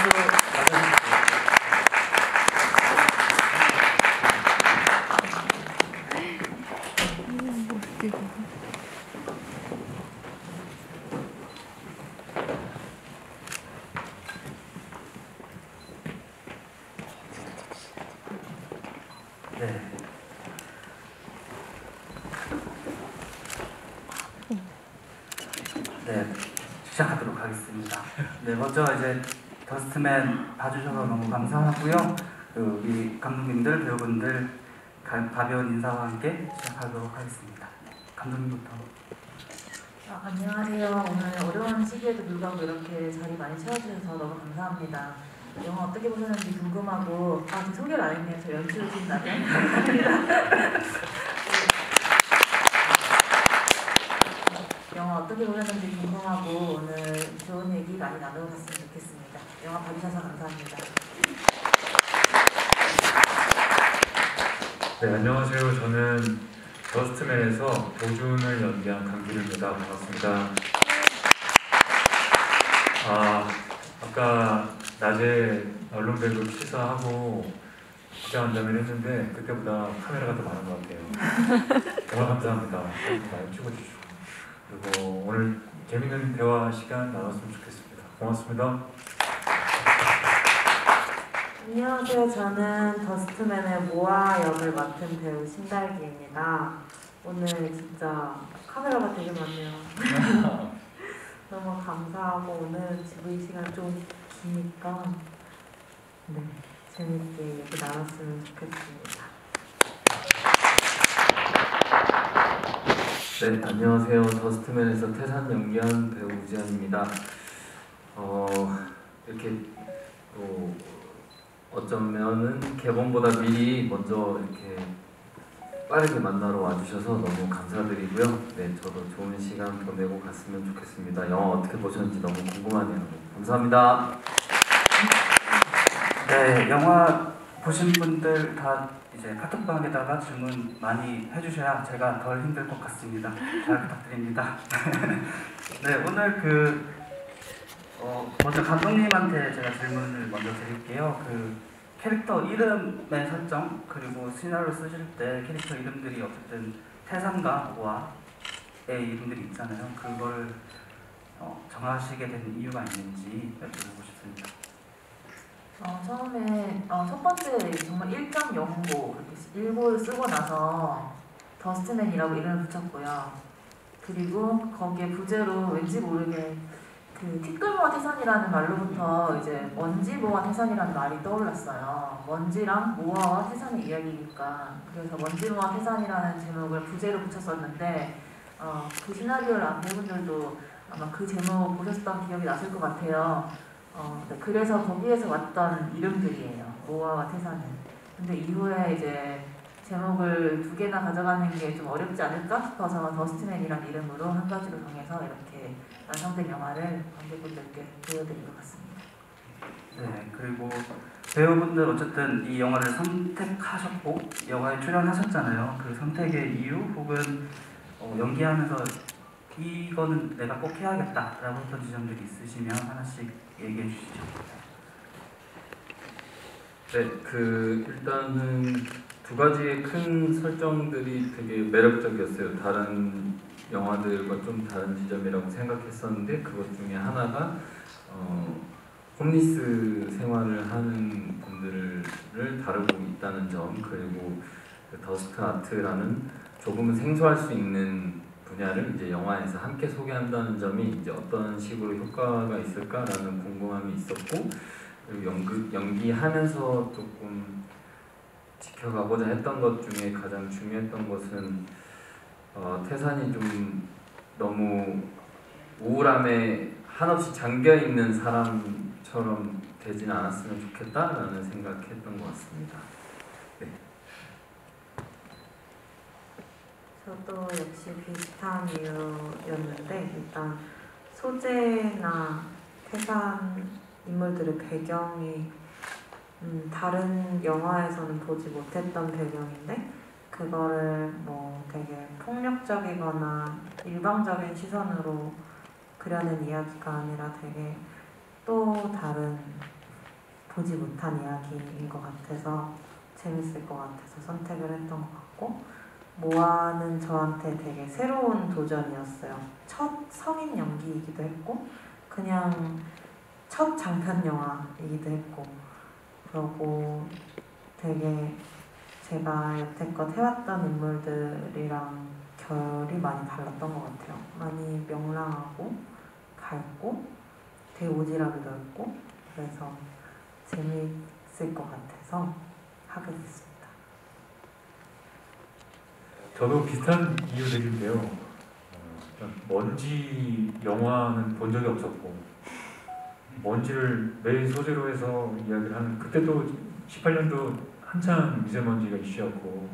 박수 맞아주세요. 네. 네, 시작하도록 하겠습니다. 네, 먼저 이제 더스트맨 봐주셔서 너무 감사하고요. 우리 감독님들, 배우분들 가벼운 인사와 함께 시작하도록 하겠습니다. 감독님부터. 안녕하세요. 오늘 어려운 시기에도 불구하고 이렇게 자리 많이 채워주셔서 너무 감사합니다. 영화 어떻게 보셨는지 궁금하고, 제 소개를 안 했네요. 저 연출진 나는. 영화 어떻게 보셨는지 궁금하고 오늘 좋은 얘기 많이 나눠봤으면 좋겠습니다. 영화 봐주셔서 감사합니다. 네, 안녕하세요. 저는 더스트맨에서 도준을 연기한 강기료입니다. 반갑습니다. 아까 낮에 언론배구 시사하고 기자간담회를 했는데 그때보다 카메라가 더 많은 것 같아요. 정말 감사합니다. 많이 찍어주시고 그리고 오늘 재밌는 대화 시간 나눴으면 좋겠습니다. 고맙습니다. 안녕하세요. 저는 더스트맨의 모아 역을 맡은 배우 신달기입니다. 오늘 진짜 카메라가 되게 많네요. 너무 감사하고 오늘 GV 시간 좀 기니까 네, 재밌게 얘기 나눴으면 좋겠습니다. 네, 안녕하세요. 더스트맨에서 태산 연기한 배우 우지한입니다. 이렇게 어쩌면은 개봉보다 미리 먼저 이렇게 빠르게 만나러 와주셔서 너무 감사드리고요. 네, 저도 좋은 시간 보내고 갔으면 좋겠습니다. 영화 어떻게 보셨는지 너무 궁금하네요. 감사합니다. 네, 영화 보신 분들 다 이제 카톡방에다가 질문 많이 해주셔야 제가 덜 힘들 것 같습니다. 잘 부탁드립니다. 네, 오늘 먼저 감독님한테 제가 질문을 먼저 드릴게요. 캐릭터 이름의 설정 그리고 시나리오 쓰실 때 캐릭터 이름들이 어쨌든 태산과 모아의 이름들이 있잖아요. 그걸 정하시게 된 이유가 있는지 여쭤보고 싶습니다. 처음에 첫 번째 정말 1.05 일고를 쓰고 나서 더스트맨이라고 이름을 붙였고요. 그리고 거기에 부제로 왠지 모르게 티끌모아 태산이라는 말로부터 이제 먼지모아 태산이라는 말이 떠올랐어요. 먼지랑 모아와 태산의 이야기니까. 그래서 먼지모아 태산이라는 제목을 부제로 붙였었는데 그 시나리오를 안 배우분들도 아마 그 제목 보셨던 기억이 나실 것 같아요. 네, 그래서 거기에서 왔던 이름들이에요. 모아와 태산은. 근데 이후에 이제 제목을 2개나 가져가는 게 좀 어렵지 않을까 싶어서 더스트맨이라는 이름으로 한 가지로 정해서 이렇게 완성된 영화를 관객분들께 보여드린 것 같습니다. 네, 그리고 배우분들 어쨌든 이 영화를 선택하셨고 영화에 출연하셨잖아요. 그 선택의 이유 혹은 연기하면서 이거는 내가 꼭 해야겠다라고 했던 지점들이 있으시면 하나씩 얘기해 주시죠. 네, 일단은 2가지의 큰 설정들이 되게 매력적이었어요. 다른 영화들과 좀 다른 지점이라고 생각했었는데 그것 중에 하나가 홈리스 생활을 하는 분들을 다루고 있다는 점, 그리고 더스트 아트라는 조금은 생소할 수 있는 분야를 이제 영화에서 함께 소개한다는 점이 이제 어떤 식으로 효과가 있을까라는 궁금함이 있었고, 그리고 연기하면서 조금 지켜가고자 했던 것 중에 가장 중요했던 것은 태산이 좀 너무 우울함에 한없이 잠겨있는 사람처럼 되지는 않았으면 좋겠다라는 생각했던 것 같습니다. 네. 저도 역시 비슷한 이유였는데 일단 소재나 태산 인물들의 배경이 다른 영화에서는 보지 못했던 배경인데 그거를 뭐 되게 폭력적이거나 일방적인 시선으로 그려낸 이야기가 아니라 되게 또 다른 보지 못한 이야기인 것 같아서 재밌을 것 같아서 선택을 했던 것 같고, 모아는 저한테 되게 새로운 도전이었어요. 첫 성인 연기이기도 했고 그냥 첫 장편 영화이기도 했고, 그러고 되게 제가 여태껏 해왔던 인물들이랑 결이 많이 달랐던 것 같아요. 많이 명랑하고 밝고 되게 오지랖이 넓고, 그래서 재밌을 것 같아서 하게 됐습니다. 저도 비슷한 이유들인데요. 먼지 영화는 본 적이 없었고, 먼지를 메인 소재로 해서 이야기를 하는, 그때도 18년도 한참 미세먼지가 이슈였고,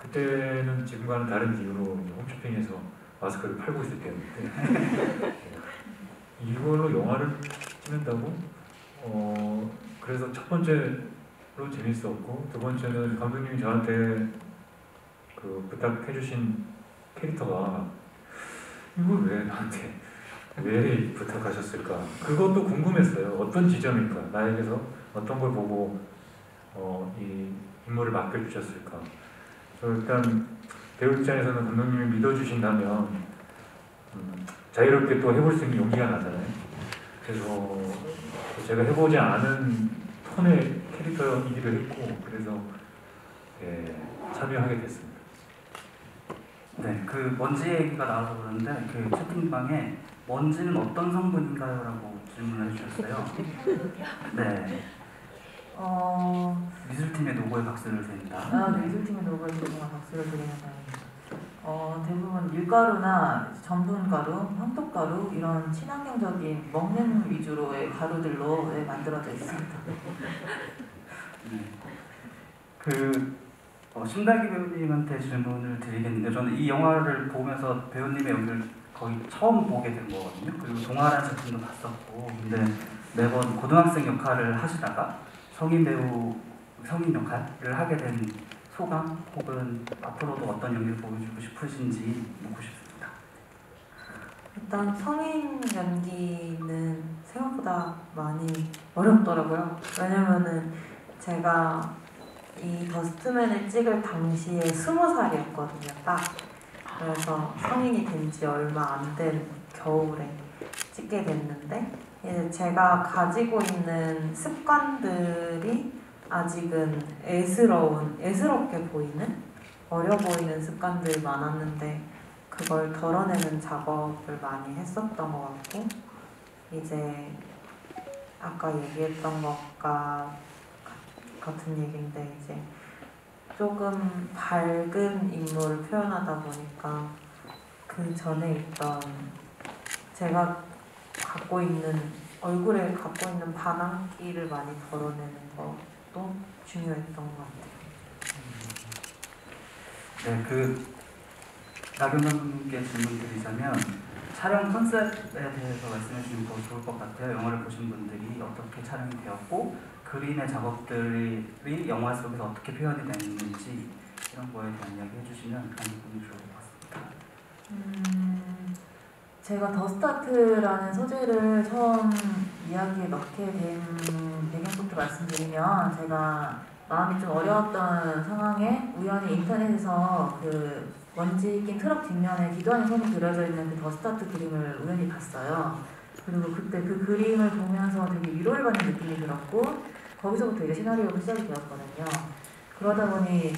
그때는 지금과는 다른 이유로 홈쇼핑에서 마스크를 팔고 있을 때였는데 이걸로 영화를 찍는다고? 그래서 첫 번째로 재밌었고, 두 번째는 감독님이 저한테 부탁해주신 캐릭터가 이걸 왜 나한테 왜 부탁하셨을까? 그것도 궁금했어요. 어떤 지점일까? 나에게서 어떤 걸 보고 이 인물을 맡겨주셨을까? 일단 배우 입장에서는 감독님이 믿어주신다면 자유롭게 또 해볼 수 있는 용기가 나잖아요. 그래서 제가 해보지 않은 톤의 캐릭터이기도 했고, 그래서 참여하게 됐습니다. 네, 그 먼지 얘기가 나와서 그러는데 그 채팅방에 먼지는 어떤 성분인가요? 라고 질문을 해주셨어요. 네, 미술팀의 노고에 박수를 드립니다. 미술팀의 노고에 정말 박수를 드리는 바입니다. 대부분 밀가루나 전분가루, 황토가루 이런 친환경적인 먹는 위주로의 가루들로 만들어져 있습니다. 네. 신다기 배우님한테 질문을 드리겠는데, 저는 이 영화를 보면서 배우님의 연기를 거의 처음 보게 된 거거든요. 그리고 동화라는 작품도 봤었고, 근데 매번 고등학생 역할을 하시다가 성인 배우, 성인 역할을 하게 된 소감, 혹은 앞으로도 어떤 연기를 보여주고 싶으신지 묻고 싶습니다. 일단 성인 연기는 생각보다 많이 어렵더라고요. 왜냐면은 제가 이 더스트맨을 찍을 당시에 20살이었거든요, 딱. 그래서 성인이 된 지 얼마 안 된 겨울에 찍게 됐는데, 이제 제가 가지고 있는 습관들이 아직은 애스럽게 보이는, 어려 보이는 습관들이 많았는데 그걸 덜어내는 작업을 많이 했었던 것 같고, 이제 아까 얘기했던 것과 같은 얘기인데, 이제 조금 밝은 인물을 표현하다 보니까 그 전에 있던 제가 갖고 있는 얼굴에 갖고 있는 반항기를 많이 덜어내는 것도 중요했던 것 같아요. 네, 나경원님께 질문 드리자면, 촬영 컨셉에 대해서 말씀해 주시면 더 좋을 것 같아요. 영화를 보신 분들이 어떻게 촬영이 되었고, 그림의 작업들이 영화 속에서 어떻게 표현이 됐는지 이런 거에 대한 이야기 해주시면 감독님이 좋을 것 같습니다. 제가 더 스타트라는 소재를 처음 이야기에 넣게 된 배경부터 말씀드리면, 제가 마음이 좀 어려웠던 상황에 우연히 인터넷에서 그 먼지 낀 트럭 뒷면에 기도하는 손이 그려져 있는 그 더 스타트 그림을 우연히 봤어요. 그리고 그때 그 그림을 보면서 되게 위로를 받는 느낌이 들었고, 거기서부터 이제 시나리오가 시작이 되었거든요. 그러다 보니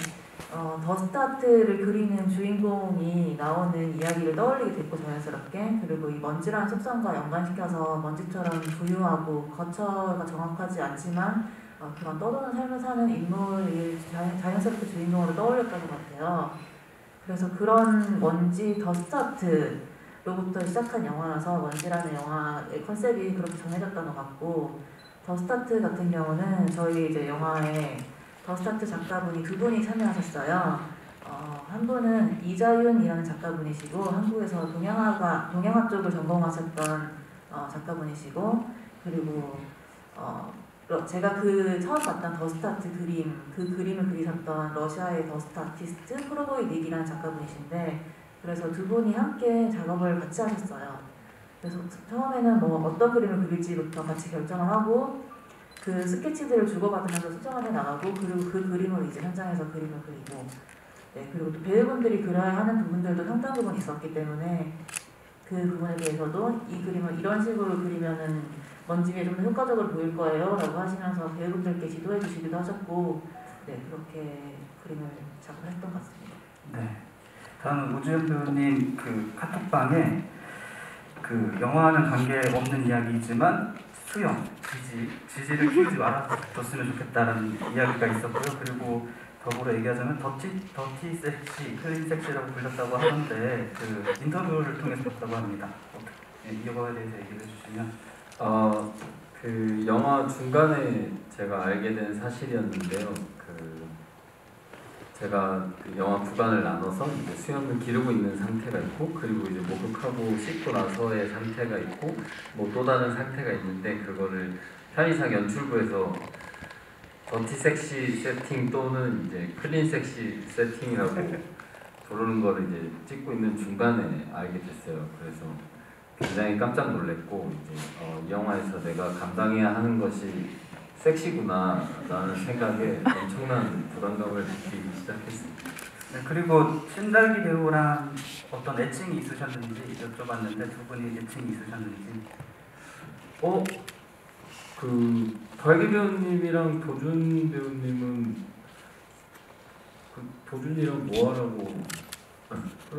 더 스타트를 그리는 주인공이 나오는 이야기를 떠올리게 됐고, 자연스럽게. 그리고 이 먼지라는 속성과 연관시켜서 먼지처럼 부유하고 거처가 정확하지 않지만 그런 떠도는 삶을 사는 인물이 자연스럽게 주인공으로 떠올렸던 것 같아요. 그래서 그런 먼지 더 스타트로부터 시작한 영화라서 먼지라는 영화의 컨셉이 그렇게 정해졌던 것 같고, 더 스타트 같은 경우는 저희 이제 영화에 더 스타트 작가분이 두 분이 참여하셨어요. 한 분은 이자윤이라는 작가분이시고, 한국에서 동양화 쪽을 전공하셨던 작가분이시고, 그리고 제가 처음 봤던 더 스타트 그 그림을 그리셨던 러시아의 더 스타 아티스트 프로보이 닉이라는 작가분이신데, 그래서 두 분이 함께 작업을 같이 하셨어요. 그래서 처음에는 뭐 어떤 그림을 그릴지부터 같이 결정을 하고, 그 스케치들을 주고받으면서 수정을 해나가고 그리고 그 그림을 이제 현장에서 그림을 그리고 네, 그리고 또 배우분들이 그려야 하는 부분들도 상당 부분 있었기 때문에 그 부분에 대해서도 이 그림을 이런 식으로 그리면은 먼지 위에 좀 더 효과적으로 보일 거예요 라고 하시면서 배우분들께 지도해 주시기도 하셨고 네, 그렇게 그림을 작업했던 것 같습니다. 네. 다음은 우주현 배우님 그 카톡방에 그 영화와는 관계없는 이야기이지만 수영, 지지를 키우지 말아줬으면 좋겠다라는 이야기가 있었고요. 그리고 더불어 얘기하자면 더티 섹시, 클린 섹시라고 불렸다고 하는데 그 인터뷰를 통해서 봤다고 합니다. 네, 이거에 대해서 얘기를 해주시면. 그 영화 중간에 제가 알게 된 사실이었는데요. 제가 그 영화 구간을 나눠서 이제 수영을 기르고 있는 상태가 있고, 그리고 이제 목욕하고 씻고 나서의 상태가 있고, 뭐 또 다른 상태가 있는데, 그거를 편의상 연출부에서 더티 섹시 세팅 또는 이제 클린 섹시 세팅이라고 부르는 거를 이제 찍고 있는 중간에 알게 됐어요. 그래서 굉장히 깜짝 놀랐고, 이제 이 영화에서 내가 감당해야 하는 것이 섹시구나 라는 생각에 엄청난 부담감을 느끼기 시작했습니다. 네, 그리고 신달기 배우랑 어떤 애칭이 있으셨는지 여쭤봤는데 두 분이 애칭이 있으셨는지. 그 달기 배우님이랑 도준 배우님은 그 도준이랑 뭐 하라고?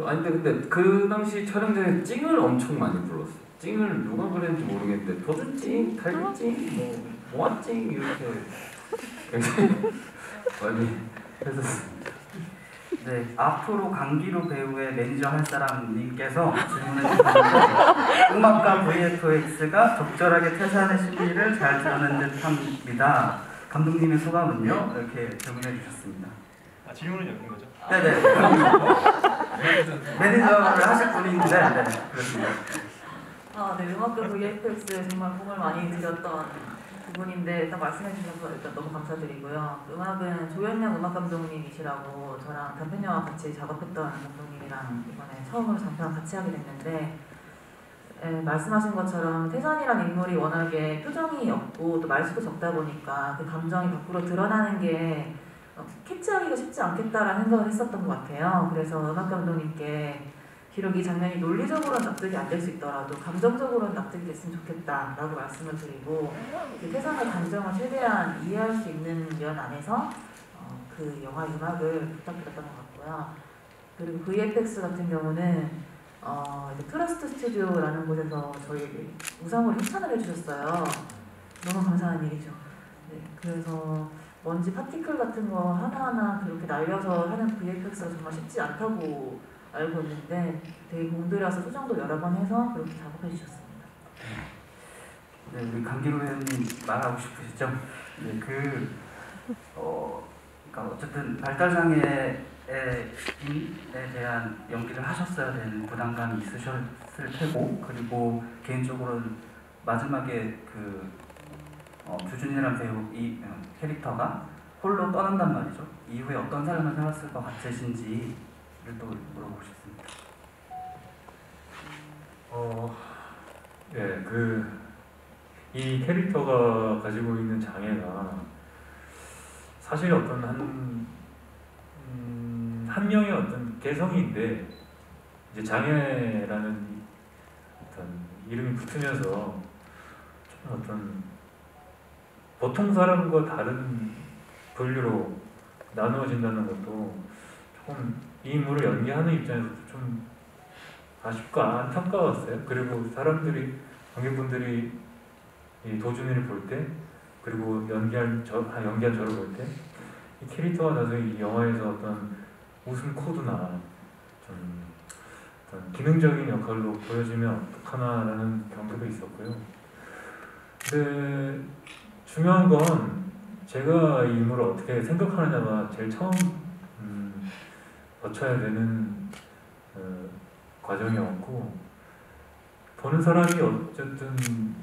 아니 근데 그 당시 촬영장에 찡을 엄청 많이 불렀어요. 찡을 누가 그랬는지 모르겠는데 도준 찡, 달기 찡, 모아 찡 이렇게 굉장히 많이 했었어요. 네, 앞으로 강기루 배우의 매니저 할 사람님께서 질문해 주셨는데 음악가 VFX가 적절하게 태산의 심리를 잘 드러낸 듯합니다. 감독님의 소감은요? 이렇게 질문해 주셨습니다. 질문을 여는 거죠? 네네. 매니저를 하실 분인데, 네, 그렇습니다. 네, 음악가 VFX에 정말 공을 많이 들였던 부분인데 일단 말씀해 주셔서 일단 너무 감사드리고요. 음악은 조현영 음악 감독님이시라고 저랑 단편 영화 같이 작업했던 감독님이랑 이번에 처음으로 단편 같이 하게 됐는데 말씀하신 것처럼 태산이라는 인물이 워낙에 표정이 없고 또 말수도 적다 보니까 그 감정이 밖으로 드러나는 게 캡처하기가 쉽지 않겠다라는 생각을 했었던 것 같아요. 그래서 음악 감독님께 비록 이 장면이 논리적으로는 납득이 안 될 수 있더라도 감정적으로는 납득이 됐으면 좋겠다라고 말씀을 드리고 그 태산의 감정을 최대한 이해할 수 있는 면 안에서 그 영화 음악을 부탁드렸던 것 같고요. 그리고 VFX 같은 경우는 이제 트러스트 스튜디오라는 곳에서 저희 우상으로 협찬을 해주셨어요. 너무 감사한 일이죠. 네, 그래서 먼지 파티클 같은 거 하나하나 그렇게 날려서 하는 VFX가 정말 쉽지 않다고 알고 있는데 되게 공들여서 수정도 여러 번 해서 그렇게 작업해 주셨습니다. 네, 우리 강기루 배우님 말하고 싶으시죠? 네, 그러니까 어쨌든 발달장애에 대한 연기를 하셨어야 되는 부담감이 있으셨을 테고, 그리고 개인적으로는 마지막에 주준이라는 배우 이 캐릭터가 홀로 떠난단 말이죠. 이후에 어떤 삶을 살았을 것 같으신지를 또 물어보고 싶습니다. 이 캐릭터가 가지고 있는 장애가 사실 어떤 한 명의 어떤 개성인데, 이제 장애라는 어떤 이름이 붙으면서 어떤 보통 사람과 다른 분류로 나누어진다는 것도 조금 이 인물을 연기하는 입장에서도 좀 아쉽고 안타까웠어요. 그리고 사람들이, 관객분들이 이 도준이를 볼 때, 그리고 연기한 저를 볼 때, 이 캐릭터가 나서 이 영화에서 어떤 웃음 코드나 좀 어떤 기능적인 역할로 보여지면 어떡하나라는 경계도 있었고요. 근데 중요한 건 제가 이 인물을 어떻게 생각하느냐가 제일 처음 거쳐야 되는 과정이었고, 보는 사람이 어쨌든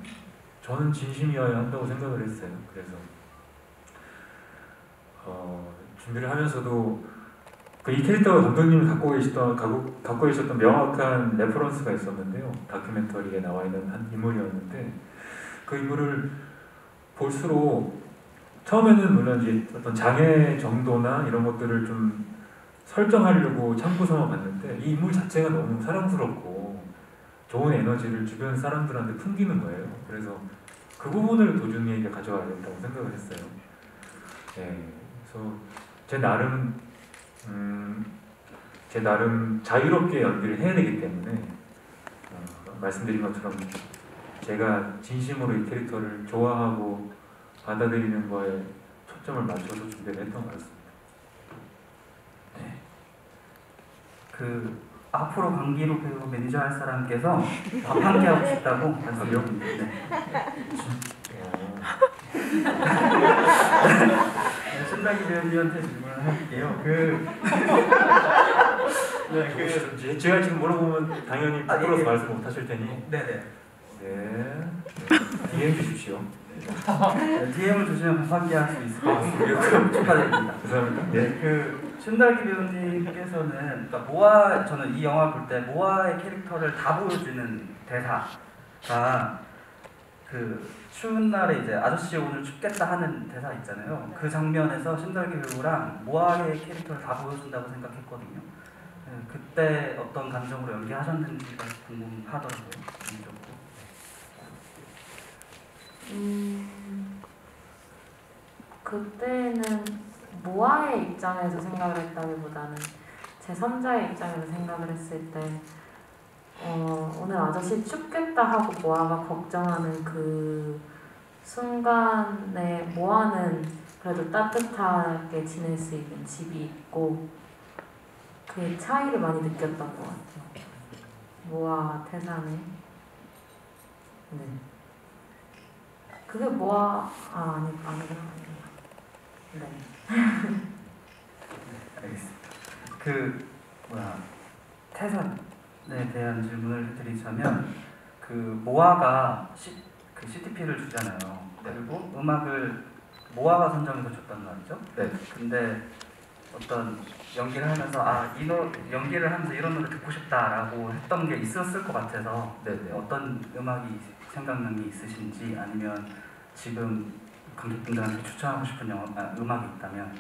저는 진심이어야 한다고 생각을 했어요. 그래서 준비를 하면서도 이 캐릭터가 감독님이 갖고 계셨던 명확한 레퍼런스가 있었는데요. 다큐멘터리에 나와 있는 한 인물이었는데, 그 인물을 볼수록 처음에는 물론 이제 어떤 장애 정도나 이런 것들을 좀 설정하려고 참고 삼아 봤는데 이 인물 자체가 너무 사랑스럽고 좋은 에너지를 주변 사람들한테 풍기는 거예요. 그래서 그 부분을 도준이에게 가져가야겠다고 생각을 했어요. 네, 그래서 제 나름 자유롭게 연기를 해야 되기 때문에 말씀드린 것처럼 제가 진심으로 이 캐릭터를 좋아하고 받아들이는 거에 초점을 맞춰서 준비를 했던 것 같습니다. 그 앞으로 강기로 배우 매니저 할 사람께서 밥 한 개 하고 싶다고 말씀드렸는데 신나기 배우님한테 질문을 할게요. 제가 지금 물어보면 당연히 부끄러워서 예. 말씀 못 하실 테니 네네. 네, DM 주십시오. DM을 주시면 밥 한 개 할 수 있을 것 같습니다. 축하드립니다. 감사합니다. 네, 그 신달기 배우님께서는 그러니까 모아 저는 이 영화 볼 때 모아의 캐릭터를 다 보여주는 대사가 그 추운 날에 이제 아저씨 오늘 춥겠다 하는 대사 있잖아요. 그 장면에서 신달기 배우랑 모아의 캐릭터를 다 보여준다고 생각했거든요. 네, 그때 어떤 감정으로 연기하셨는지가 궁금하더라고요. 개인적으로. 그때는 모아의 입장에서 생각을 했다기보다는 제 3자의 입장에서 생각을 했을 때 오늘 아저씨 춥겠다 하고 모아가 걱정하는 그 순간에 모아는 그래도 따뜻하게 지낼 수 있는 집이 있고 그 차이를 많이 느꼈던 것 같아요. 모아와 태산의 네. 그게 아니구나. 네. 알겠습니다. 태산에 대한 질문을 드리자면 그 모아가 CTP를 주잖아요. 그리고 음악을 모아가 선정해서 줬단 말이죠. 네. 근데 어떤 연기를 하면서 연기를 하면서 이런 노래 듣고 싶다라고 했던 게 있었을 것 같아서 네네. 어떤 음악이 생각나는 게 있으신지 아니면 지금 관객분들한테 추천하고 싶은 음악이 있다면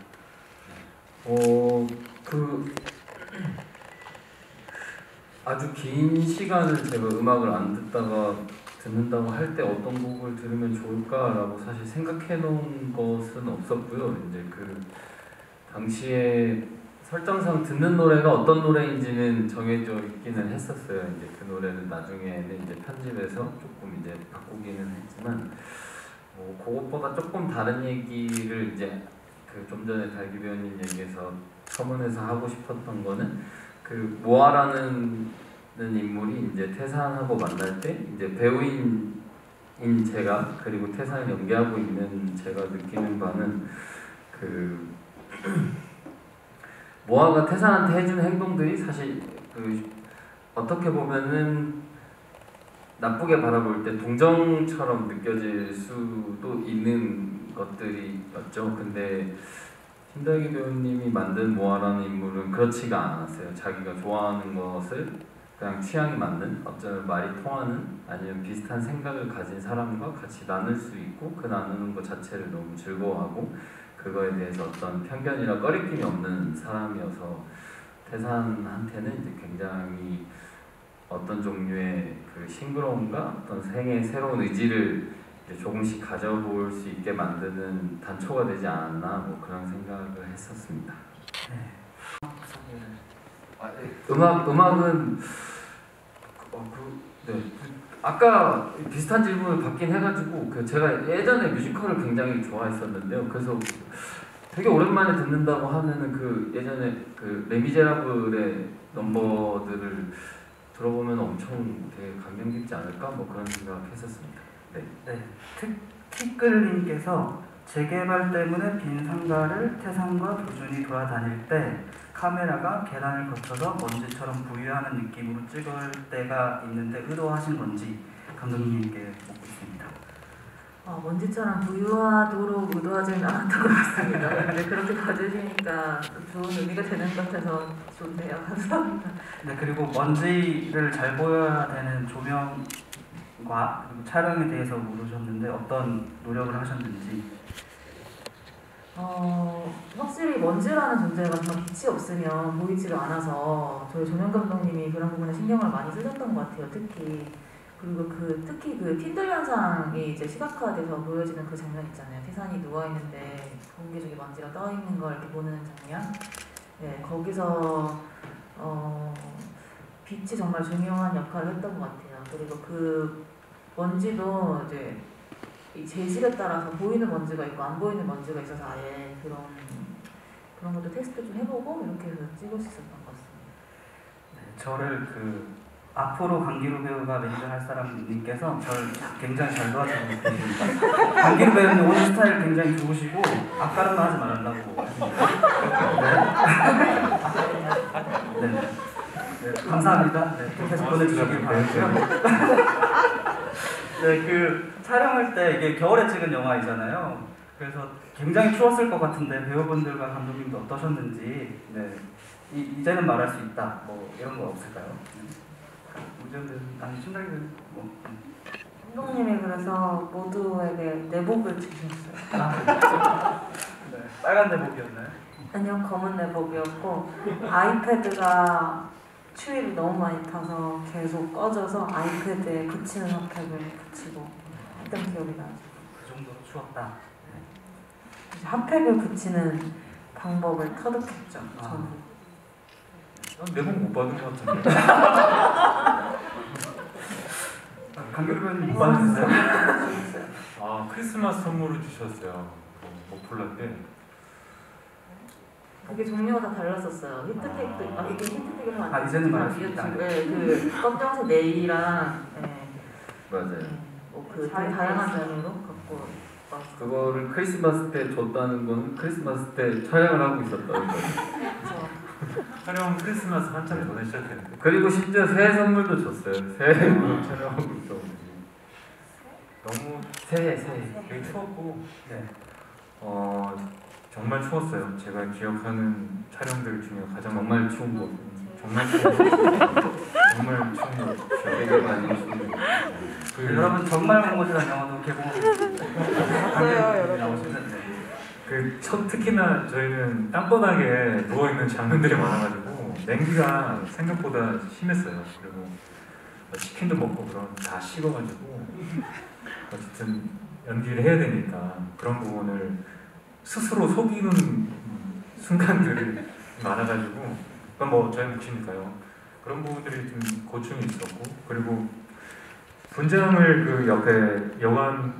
아주 긴 시간을 제가 음악을 안 듣는다고 할 때 어떤 곡을 들으면 좋을까라고 사실 생각해 놓은 것은 없었고요. 이제 그 당시에 설정상 듣는 노래가 어떤 노래인지는 정해져 있기는 했었어요. 이제 그 노래는 나중에는 이제 편집해서 조금 이제 바꾸기는 했지만 그것보다 조금 다른 얘기를 이제 그 좀 전에 달기 배우님 얘기에서 첨언해서 하고 싶었던 거는 그 모아라는 인물이 이제 태산하고 만날 때 이제 배우인 제가 그리고 태산을 연기하고 있는 제가 느끼는 바는 그 모아가 태산한테 해주는 행동들이 사실 그 어떻게 보면은 나쁘게 바라볼 때 동정처럼 느껴질 수도 있는 것들이었죠. 근데 신달기 배우님이 만든 모아라는 인물은 그렇지가 않았어요. 자기가 좋아하는 것을 그냥 취향이 맞는, 어쩌면 말이 통하는, 아니면 비슷한 생각을 가진 사람과 같이 나눌 수 있고 그 나누는 것 자체를 너무 즐거워하고 그거에 대해서 어떤 편견이나 꺼리낌이 없는 사람이어서 태산한테는 이제 굉장히 어떤 종류의 그 싱그러움과 어떤 생의 새로운 의지를 이제 조금씩 가져볼 수 있게 만드는 단초가 되지 않았나 뭐 그런 생각을 했었습니다. 음악은 아까 비슷한 질문을 받긴 해가지고 제가 예전에 뮤지컬을 굉장히 좋아했었는데요. 그래서 되게 오랜만에 듣는다고 하면은 그 예전에 그 레미제라블의 넘버들을 들어보면 엄청 되게 감명 깊지 않을까 뭐 그런 생각했었습니다. 네. 티끌님께서 재개발 때문에 빈 상가를 태산과 도준이 돌아다닐 때 카메라가 계단을 거쳐서 먼지처럼 부유하는 느낌으로 찍을 때가 있는데 의도하신 건지 감독님께 묻고 있습니다. 먼지처럼 부유하도록 의도하지는 않았던 것 같습니다. 근데 그렇게 봐주시니까 좋은 의미가 되는 것 같아서 좋네요. 감사합니다. 네, 그리고 먼지를 잘 보여야 되는 그리고 촬영에 대해서 물으셨는데 어떤 노력을 하셨는지. 확실히 먼지라는 존재가 정말 빛이 없으면 보이지가 않아서 저희 조명 감독님이 그런 부분에 신경을 많이 쓰셨던 것 같아요. 그리고 특히 그 틴들 현상이 이제 시각화돼서 보여지는 그 장면 있잖아요. 태산이 누워 있는데 공기 중에 먼지가 떠 있는 걸 이렇게 보는 장면. 네, 거기서 빛이 정말 중요한 역할을 했던 것 같아요. 그리고 그 먼지도 이제 이 재질에 따라서 보이는 먼지가 있고 안 보이는 먼지가 있어서 아예 그런 것도 테스트 좀 해보고 이렇게 해서 찍을 수 있었던 것 같습니다. 네, 저를 앞으로 강기루 배우가 매니저할 사람님께서 저를 굉장히 잘 도와주고 계십니다. 강기루 배우님 오늘 스타일 굉장히 좋으시고 앞가름만 하지 말라고 하십니다. 네. 네, 감사합니다. 네, 계속 보내주시길 바라고요. 네, 촬영할 때 이게 겨울에 찍은 영화이잖아요. 그래서 굉장히 추웠을 것 같은데 배우분들과 감독님도 어떠셨는지. 네, 이제는 말할 수 있다. 뭐 이런 거 없을까요? 우정은 아니 신랑이는 뭐. 감독님이 그래서 모두에게 내복을 주셨어요. 네, 빨간 내복이었나요? 아니요, 검은 내복이었고 아이패드가 추위를 너무 많이 타서 계속 꺼져서 아이패드에 그치는 핫팩을 붙이고 했던 기억이 나죠. 그 정도로 추웠다. 이제 핫팩을 붙이는 방법을 터득했죠. 저는. 내복 못 받은 것 같은데. 강규루 배우님 못 받으셨어요? 아, 크리스마스 선물을 주셨어요. 모폴라 때. 그게 종류가 다 달랐었어요. 히트텍도 이게 히트텍이라고 아, 이제는 말할 수 있다. 네, 그 검정색 네이랑 맞아요. 되게 다양한 종류로 갖고 왔어요. 그거를 크리스마스 때 줬다는 건 크리스마스 때 촬영을 하고 있었다는 거죠. 그래서 촬영 크리스마스 한참 전에 시작했는데. 그리고 심지어 새 선물도 줬어요. 새로 촬영하고 있어가지고. 너무 새해. 되게 추웠고, 네. 정말 추웠어요. 제가 기억하는 촬영들 중에 가장 정말 추운 곳. 정말 추운 곳. 정말 추운 곳. 되게 많이 추운 곳. 여러분 정말 먼 곳이라는 영화도 개봉하고 있습니다. 특히나 저희는 땅바닥에 누워 있는 장면들이 많아가지고 냉기가 생각보다 심했어요. 그리고 치킨도 먹고 그런 다 식어가지고 어쨌든 연기를 해야 되니까 그런 부분을 스스로 속이는 순간들이 많아가지고 그건 뭐 저희 몫이니까요. 그런 부분들이 좀 고충이 있었고, 그리고 분장을 그 옆에 여관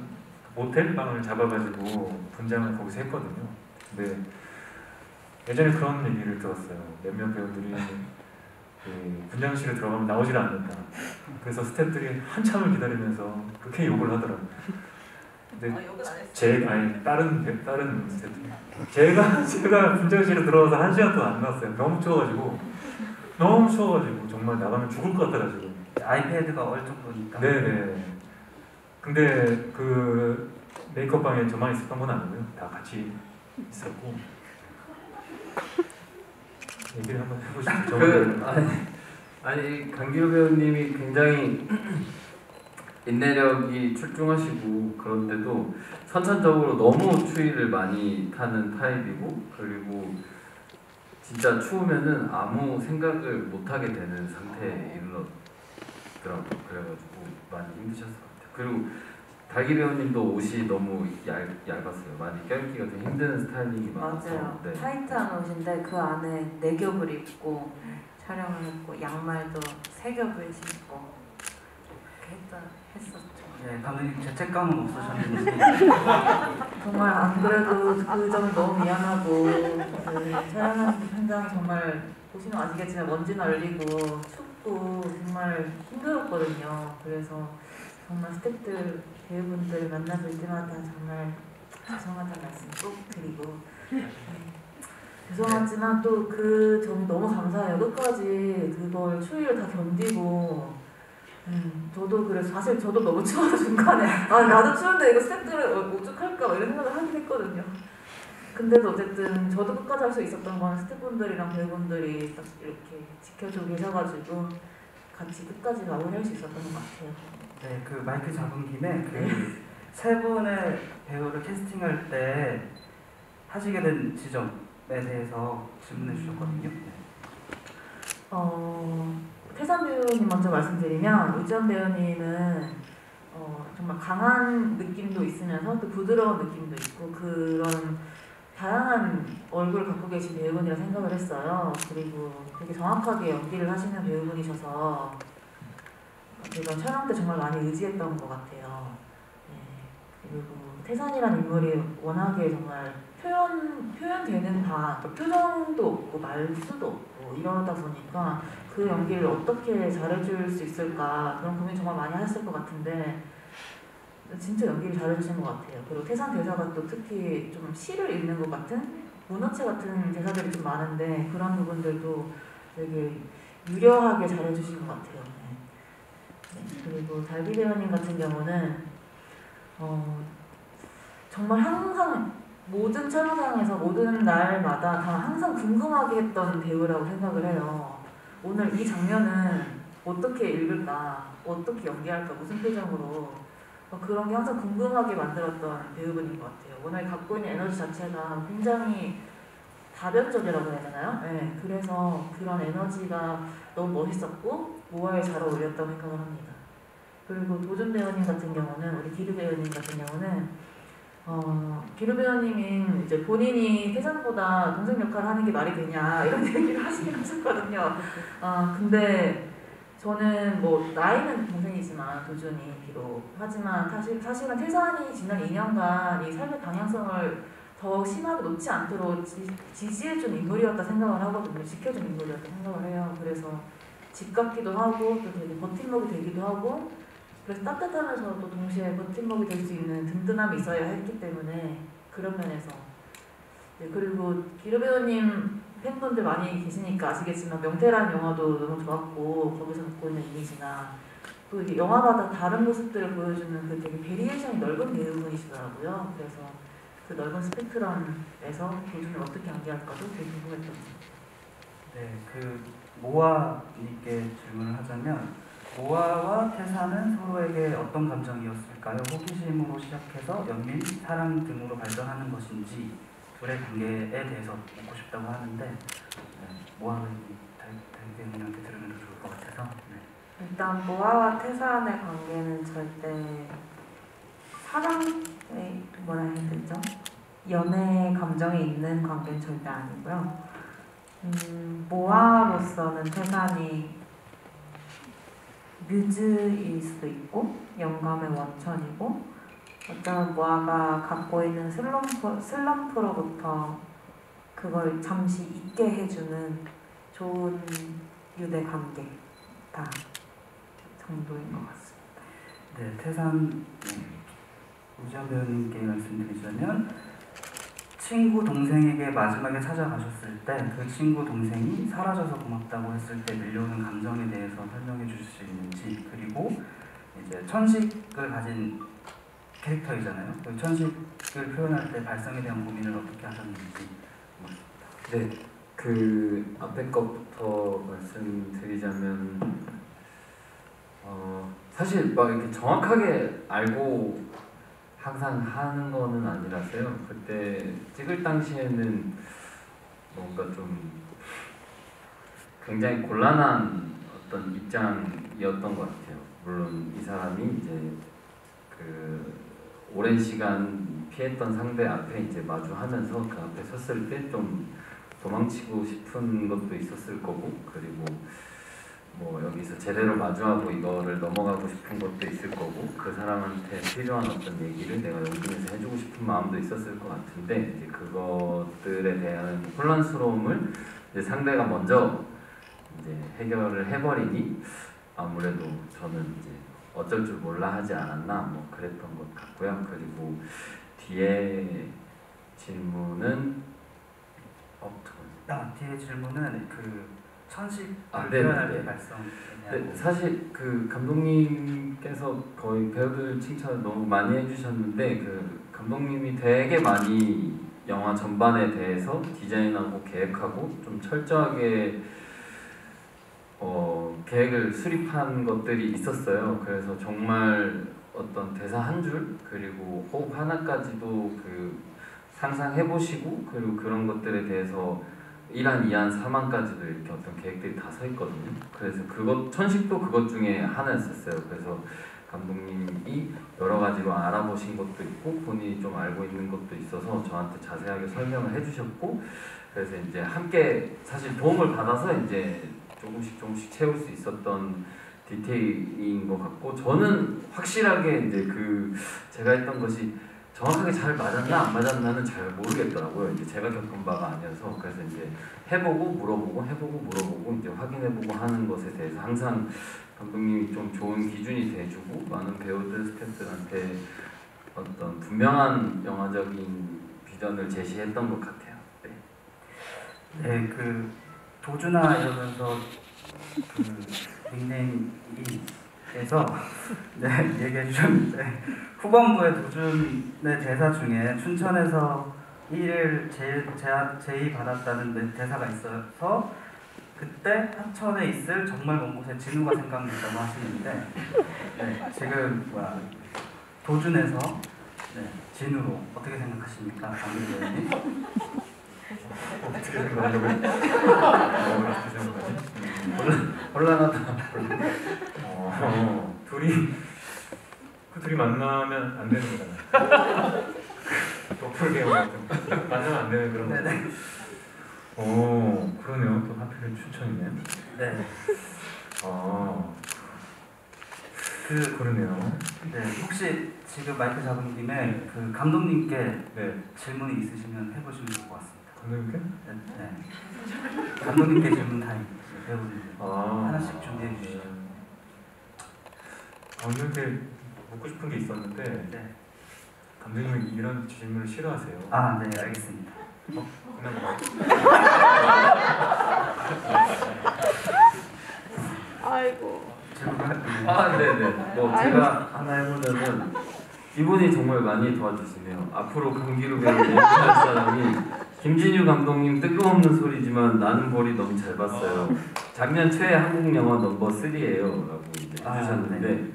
모텔 방을 잡아가지고 분장을 거기서 했거든요. 근데 예전에 그런 얘기를 들었어요. 몇몇 배우들이 그 분장실에 들어가면 나오질 않는다. 그래서 스태프들이 한참을 기다리면서 그렇게 욕을 하더라고요. 근데 다른 스태프. 제가 분장실에 들어가서 1시간 동안 안 나왔어요. 너무 추워가지고 정말 나가면 죽을 것 같아가지고. 아이패드가 얼 정도니까. 네네. 근데 그 메이크업 방에 저만 있었던 건 아니고요. 다 같이 있었고. 얘기를 한번 해보시죠. 아니 강기루 배우님이 굉장히 인내력이 출중하시고 그런데도 선천적으로 너무 추위를 많이 타는 타입이고, 그리고 진짜 추우면은 아무 생각을 못 하게 되는 상태에 이르렀더라고요. 그래가지고 많이 힘드셨을 것 같아요. 그리고 달기 배우님도 옷이 너무 얇았어요. 많이 껴입기가 좀 힘든 스타일링이 많아서. 맞아요. 네. 타이트한 옷인데 그 안에 4겹을 입고 촬영을 했고 양말도 3겹을 신고 이렇게 했었죠. 네, 감독님 죄책감은 없으셨는지. 정말 안 그래도 그 점이 너무 미안하고 그 촬영하는 현장이 정말 보시면 아시겠지만 먼지 날리고 춥고 정말 힘들었거든요. 그래서 정말 스태프들 배우분들 만나뵐 때마다 정말 죄송하다는 말씀 꼭 드리고 죄송하지만 또 그 점이 너무 감사해요. 끝까지 그걸 추위를 다 견디고 저도 그래서 사실 저도 너무 추워서 중간에 나도 추운데 이거 스태프들은 오죽할까 이런 생각을 하긴 했거든요. 근데도 어쨌든 저도 끝까지 할 수 있었던 건 스태프분들이랑 배우분들이 딱 이렇게 지켜주고 계셔가지고 같이 끝까지 마무리할 수 있었던 것 같아요. 네, 그 마이크 잡은 김에 그 세 분의 배우를 캐스팅할 때 하시게 된 지점에 대해서 질문해 주셨거든요. 네. 태산 배우님 먼저 말씀드리면 우지연 배우님은 정말 강한 느낌도 있으면서 또 부드러운 느낌도 있고 그런 다양한 얼굴을 갖고 계신 배우분이라 생각을 했어요. 그리고 되게 정확하게 연기를 하시는 배우분이셔서 이번 촬영 때 정말 많이 의지했던 것 같아요. 네. 그리고 태산이라는 인물이 워낙에 정말 표현되는 다 표정도 없고 말수도 없고 이러다 보니까 그 연기를 어떻게 잘해줄 수 있을까 그런 고민 정말 많이 하셨을 것 같은데 진짜 연기를 잘해주신 것 같아요. 그리고 태산 대사가 또 특히 좀 시를 읽는 것 같은 문어체 같은 대사들이 좀 많은데 그런 부분들도 되게 유려하게 잘해주신 것 같아요. 네. 그리고 달비 배우님 같은 경우는 정말 항상 모든 촬영장에서 모든 날마다 다 항상 궁금하게 했던 배우라고 생각을 해요. 오늘 이 장면은 어떻게 읽을까, 어떻게 연기할까, 무슨 표정으로 그런 게 항상 궁금하게 만들었던 배우분인 것 같아요. 오늘 갖고 있는 에너지 자체가 굉장히 다변적이라고 해야 되나요? 네, 그래서 그런 에너지가 너무 멋있었고 모아에 잘 어울렸다고 생각을 합니다. 그리고 도준 배우님 같은 경우는 우리 기루 배우님 같은 경우는 기루 배우님이 이제 본인이 태산보다 동생 역할을 하는 게 말이 되냐 이런 얘기를 하시긴 하셨거든요. 근데 저는 뭐 나이는 동생이지만 도준이 비록 하지만 사실은 태산이 지난 2년간 이 삶의 방향성을 더 심하게 놓지 않도록 지지해준 인물이었다 생각을 하거든요. 지켜준 인물이었다 생각을 해요. 그래서 집 같기도 하고 또 되게 버팀목이 되기도 하고 그래서 따뜻하면서도 동시에 버팀목이 될 수 있는 든든함이 있어야 했기 때문에 그런 면에서 네, 그리고 기루 배우님 팬분들 많이 계시니까 아시겠지만 명태라는 영화도 너무 좋았고 거기서 갖고 있는 이미지나 또 이게 영화마다 다른 모습들을 보여주는 그 되게 베리에이션이 넓은 배우분이시더라고요. 그래서 그 넓은 스펙트럼에서 도준을 어떻게 연기할까도 되게 궁금했던 것 같아요. 네, 그 모아님께 질문을 하자면 모아와 태산은 서로에게 어떤 감정이었을까요? 호기심으로 시작해서 연민, 사랑 등으로 발전하는 것인지 둘의 관계에 대해서 묻고 싶다고 하는데 네, 모아는 달배우님한테 들으면 더 좋을 것 같아서 네. 일단 모아와 태산의 관계는 절대 사랑의 뭐라 해야 되죠? 연애 감정이 있는 관계는 절대 아니고요. 모아로서는 태산이 뮤즈일 수도 있고 영감의 원천이고 어쩌면 모아가 갖고 있는 슬럼프로부터 그걸 잠시 잊게 해주는 좋은 유대 관계다 정도인 것 같습니다. 네, 태산 우지연 배우님께 말씀드리자면 친구 동생에게 마지막에 찾아가셨을 때 그 친구 동생이 사라져서 고맙다고 했을 때 밀려오는 감정에 대해서 설명해 주실 수 있는지 그리고 이제 천식을 가진 캐릭터이잖아요. 그 천식을 표현할 때 발성에 대한 고민을 어떻게 하셨는지. 네, 그 앞에 것부터 말씀드리자면 사실 막 이렇게 정확하게 알고 항상 하는 거는 아니라서요. 그때 찍을 당시에는 뭔가 좀 굉장히 곤란한 어떤 입장이었던 것 같아요. 물론 이 사람이 이제 그 오랜 시간 피했던 상대 앞에 이제 마주하면서 그 앞에 섰을 때 좀 도망치고 싶은 것도 있었을 거고 그리고 뭐 여기서 제대로 마주하고 이거를 넘어가고 싶은 것도 있을 거고 그 사람한테 필요한 어떤 얘기를 내가 연기에서 해주고 싶은 마음도 있었을 것 같은데 이제 그것들에 대한 혼란스러움을 이제 상대가 먼저 이제 해결을 해버리니 아무래도 저는 이제 어쩔 줄 몰라 하지 않았나 뭐 그랬던 것 같고요. 그리고 뒤에 질문은 뒤에 질문은 그 천식 네. 표현할 때 발성. 네, 사실 그 감독님께서 거의 배우들 칭찬을 너무 많이 해주셨는데 그 감독님이 되게 많이 영화 전반에 대해서 디자인하고 계획하고 좀 철저하게 계획을 수립한 것들이 있었어요. 그래서 정말 어떤 대사 한 줄 그리고 호흡 하나까지도 그 상상해보시고 그리고 그런 것들에 대해서 1안, 2안, 3안까지도 이렇게 어떤 계획들이 다 서 있거든요. 그래서 그것 천식도 그것 중에 하나였었어요. 그래서 감독님이 여러 가지로 알아보신 것도 있고 본인이 좀 알고 있는 것도 있어서 저한테 자세하게 설명을 해주셨고 그래서 이제 함께 사실 도움을 받아서 이제 조금씩 채울 수 있었던 디테일인 것 같고 저는 확실하게 이제 그 제가 했던 것이 정확하게 잘 맞았나 안 맞았나는 잘 모르겠더라고요. 이제 제가 겪은 바가 아니어서 그래서 이제 해보고 물어보고 해보고 물어보고 이제 확인해보고 하는 것에 대해서 항상 감독님이 좀 좋은 기준이 돼주고 많은 배우들 스태프들한테 어떤 분명한 영화적인 비전을 제시했던 것 같아요. 네. 네, 그 도준아 이러면서 그 닉네임에서 네, 얘기해 주셨는데 후반부에 도준의 대사 중에 춘천에서 1일 제의 받았다는 대사가 있어서 그때 하천에 있을 정말 먼 곳에 진우가 생각났다고 하시는데 네, 지금 도준에서 네, 진우로 어떻게 생각하십니까? 강민호 의원님? 어떻게 생각하려고요? 어떻게 생각하지? 혼란하다. 둘이 만나면 안 되는 거잖아요. 도플갱어 같은 만나면 안 되는 그런 거. 네네. 그러네요. 또 하필 춘천이네요. 네. 그러네요. 네, 혹시 지금 마이크 잡은 김에 그 감독님께 네. 질문이 있으시면 해보시면 좋을 것 같습니다. 감독님께? 네, 네. 감독님께 질문 타임 배우님 하나씩 준비해 주시죠. 감독님께 묻고 싶은 게 있었는데 네. 감독님은 이런 질문을 싫어하세요. 아, 네, 알겠습니다. 그냥 아이고. 네네. 뭐 제가 하나 해보자면 이분이 정말 많이 도와주시네요. 앞으로 강기루 배우 연기할 사람이 김진유 감독님 뜬금없는 소리지만 나는 볼이 너무 잘 봤어요. 작년 최애 한국 영화 넘버 3예요. 라고 이제 해주셨는데 네.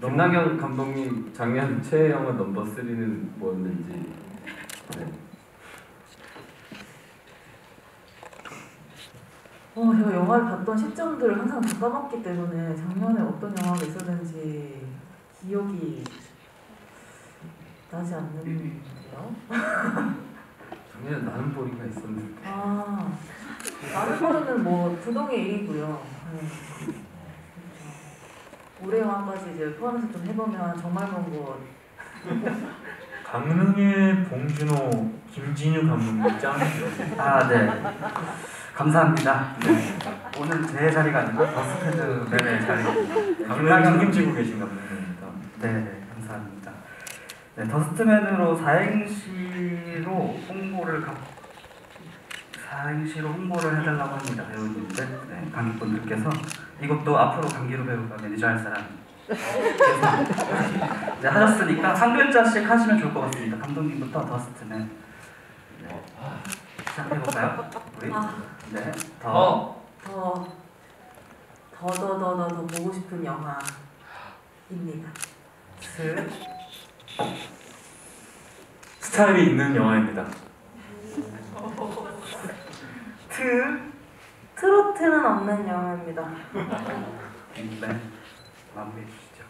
김나경 감독님 작년 최애 영화 넘버 3는 뭐였는지 네. 제가 영화를 봤던 시점들을 항상 다 까먹기 때문에 작년에 어떤 영화가 있었는지 기억이 나지 않는데요. 작년에 나는 볼이가 있었는데 나는 보는 뭐 부동의 일이고요. 네. 올해 영화까지 이제 포함해서 좀 해보면 정말 먼 곳. 강릉의 봉준호, 김진유 감독님 짱이죠. 아, 네. 감사합니다. 네. 오늘 제 자리가 아니고 더스패드의 자리. 강릉에 책임지고 계신 감독님입니다. 네, 감사합니다. 네, 더스트맨으로 사행시로 홍보를 해달라고 합니다. 배우님들, 네, 관객분들께서 이것도 앞으로 강기루 배우가 매니저할 사람 네, 하셨으니까 한 글자씩 하시면 좋을 것 같습니다. 감독님부터 더스트맨. 네. 시작해볼까요? 우리? 네. 더 보고 싶은 영화입니다. 스타일이 있는 영화입니다. 트로트는 없는 영화입니다. 네. 마무리해 주시죠.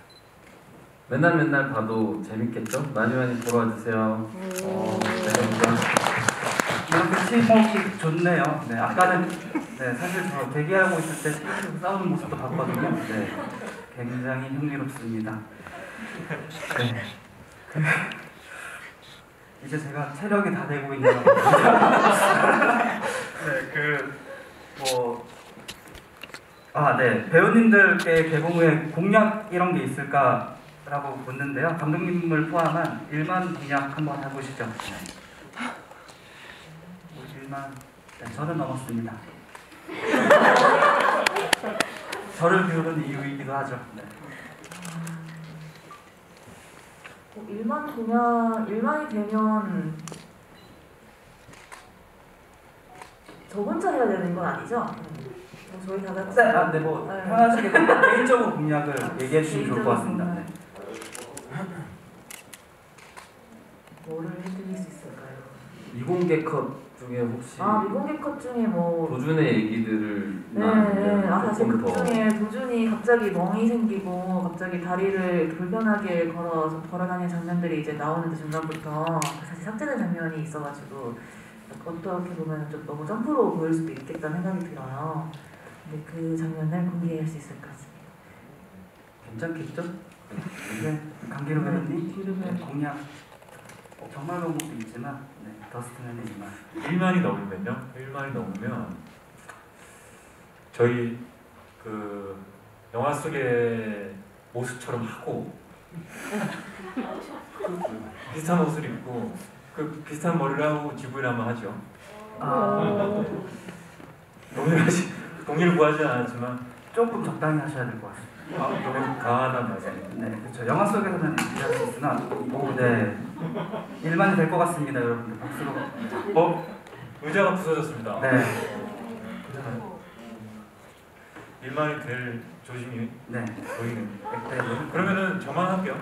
맨날 봐도 재밌겠죠? 많이 보러 와주세요. 이렇게 팀워크 좋네요. 네, 아까는 네, 사실 저 대기하고 있을 때 팀워크 싸우는 모습도 봤거든요. 네, 굉장히 흥미롭습니다. 네. 이제 제가 체력이 다 되고 있는 것 같아요. 네, 배우님들께 개봉 후에 공약 이런 게 있을까라고 묻는데요. 감독님을 포함한 1만 공약 한번 해보시죠. 네. 1만, 네, 저는 넘었습니다. 저를 비우는 이유이기도 하죠. 네. 1만이 되면 저 혼자 해야 되는 건 아니죠? 저희 다 같이 네, 뭐 네. 편하시게 개인적으로 공약을 얘기해 주시면 좋을 것 개인적으로 같습니다. 네. 뭐를 해드릴 수 있을까요? 미공개 컷 중에 혹시 미공개 컷 중에 뭐 도준의 얘기들을 네, 사실 조금 그 더 중에 도준이 갑자기 멍이 생기고 갑자기 다리를 불편하게 걸어다니는 장면들이 이제 나오는데 중간부터 사실 삭제된 장면이 있어가지고 어떻게 보면 좀 너무 점프로 보일 수도 있겠다는 생각이 들어요. 근데 그 장면을 공개할 수 있을까 싶습니다. 괜찮겠죠? 네, 강기로 배우님 기름을 공약 정말 방법도 있지만 네, 더스트맨의 이만 1만이 넘으면요. 1만이 넘으면 저희 그 영화 속의 모습처럼 하고 비슷한 옷을 입고 그 비슷한 머리를 하고 GV를 한번 하죠. 동의를 구하지 않았지만 조금 적당히 하셔야 될 것 같습니다. 너무 강하단 말이에요. 네, 그렇죠. 영화 속에서는 이해할 수 있으나 네, 일만이 될 것 같습니다, 여러분들. 박수로. 의자가 부서졌습니다. 네, 괜찮아요? 1만이 될 조짐이 네. 보이는. 네. 그러면은 저만 할게요.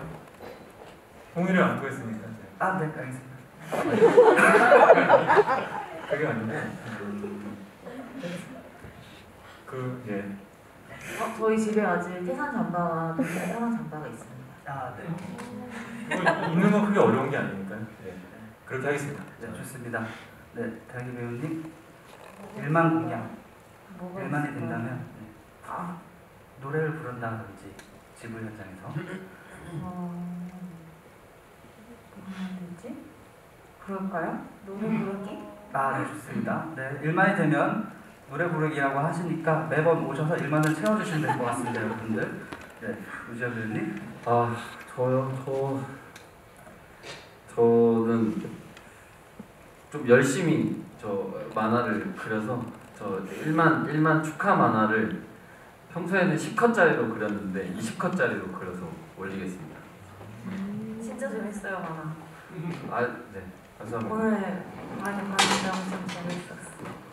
동의를 안 구했으니까. 네, 알겠습니다. 그게 아니고 예. 저희 집에 아직 태산 잠바와 동생 사랑 잠바가 있습니다. 네. 입는 건 크게 어려운 게 아니니까요. 네. 그렇게 하겠습니다. 네, 좋습니다. 네, 다기 배우님 1만 공약. 뭐가 1만이 있을까요? 된다면 네. 노래를 부른다든지 지불 현장에서 뭐가 되지? 그럴까요? 노래 부르기? 네, 좋습니다. 네, 1만이 되면 노래 부르기라고 하시니까 매번 오셔서 1만을 채워주시면 될 것 같습니다, 여러분들. 네, 우지아 배우님. 저는 좀 열심히 저 만화를 그려서 저 1만 축하 만화를 평소에는 10컷짜리로 그렸는데 20컷짜리로 그려서 올리겠습니다. 진짜 재밌어요, 만화. 네, 감사합니다. 오늘 많이 봐주셔서 좀 재밌었어요.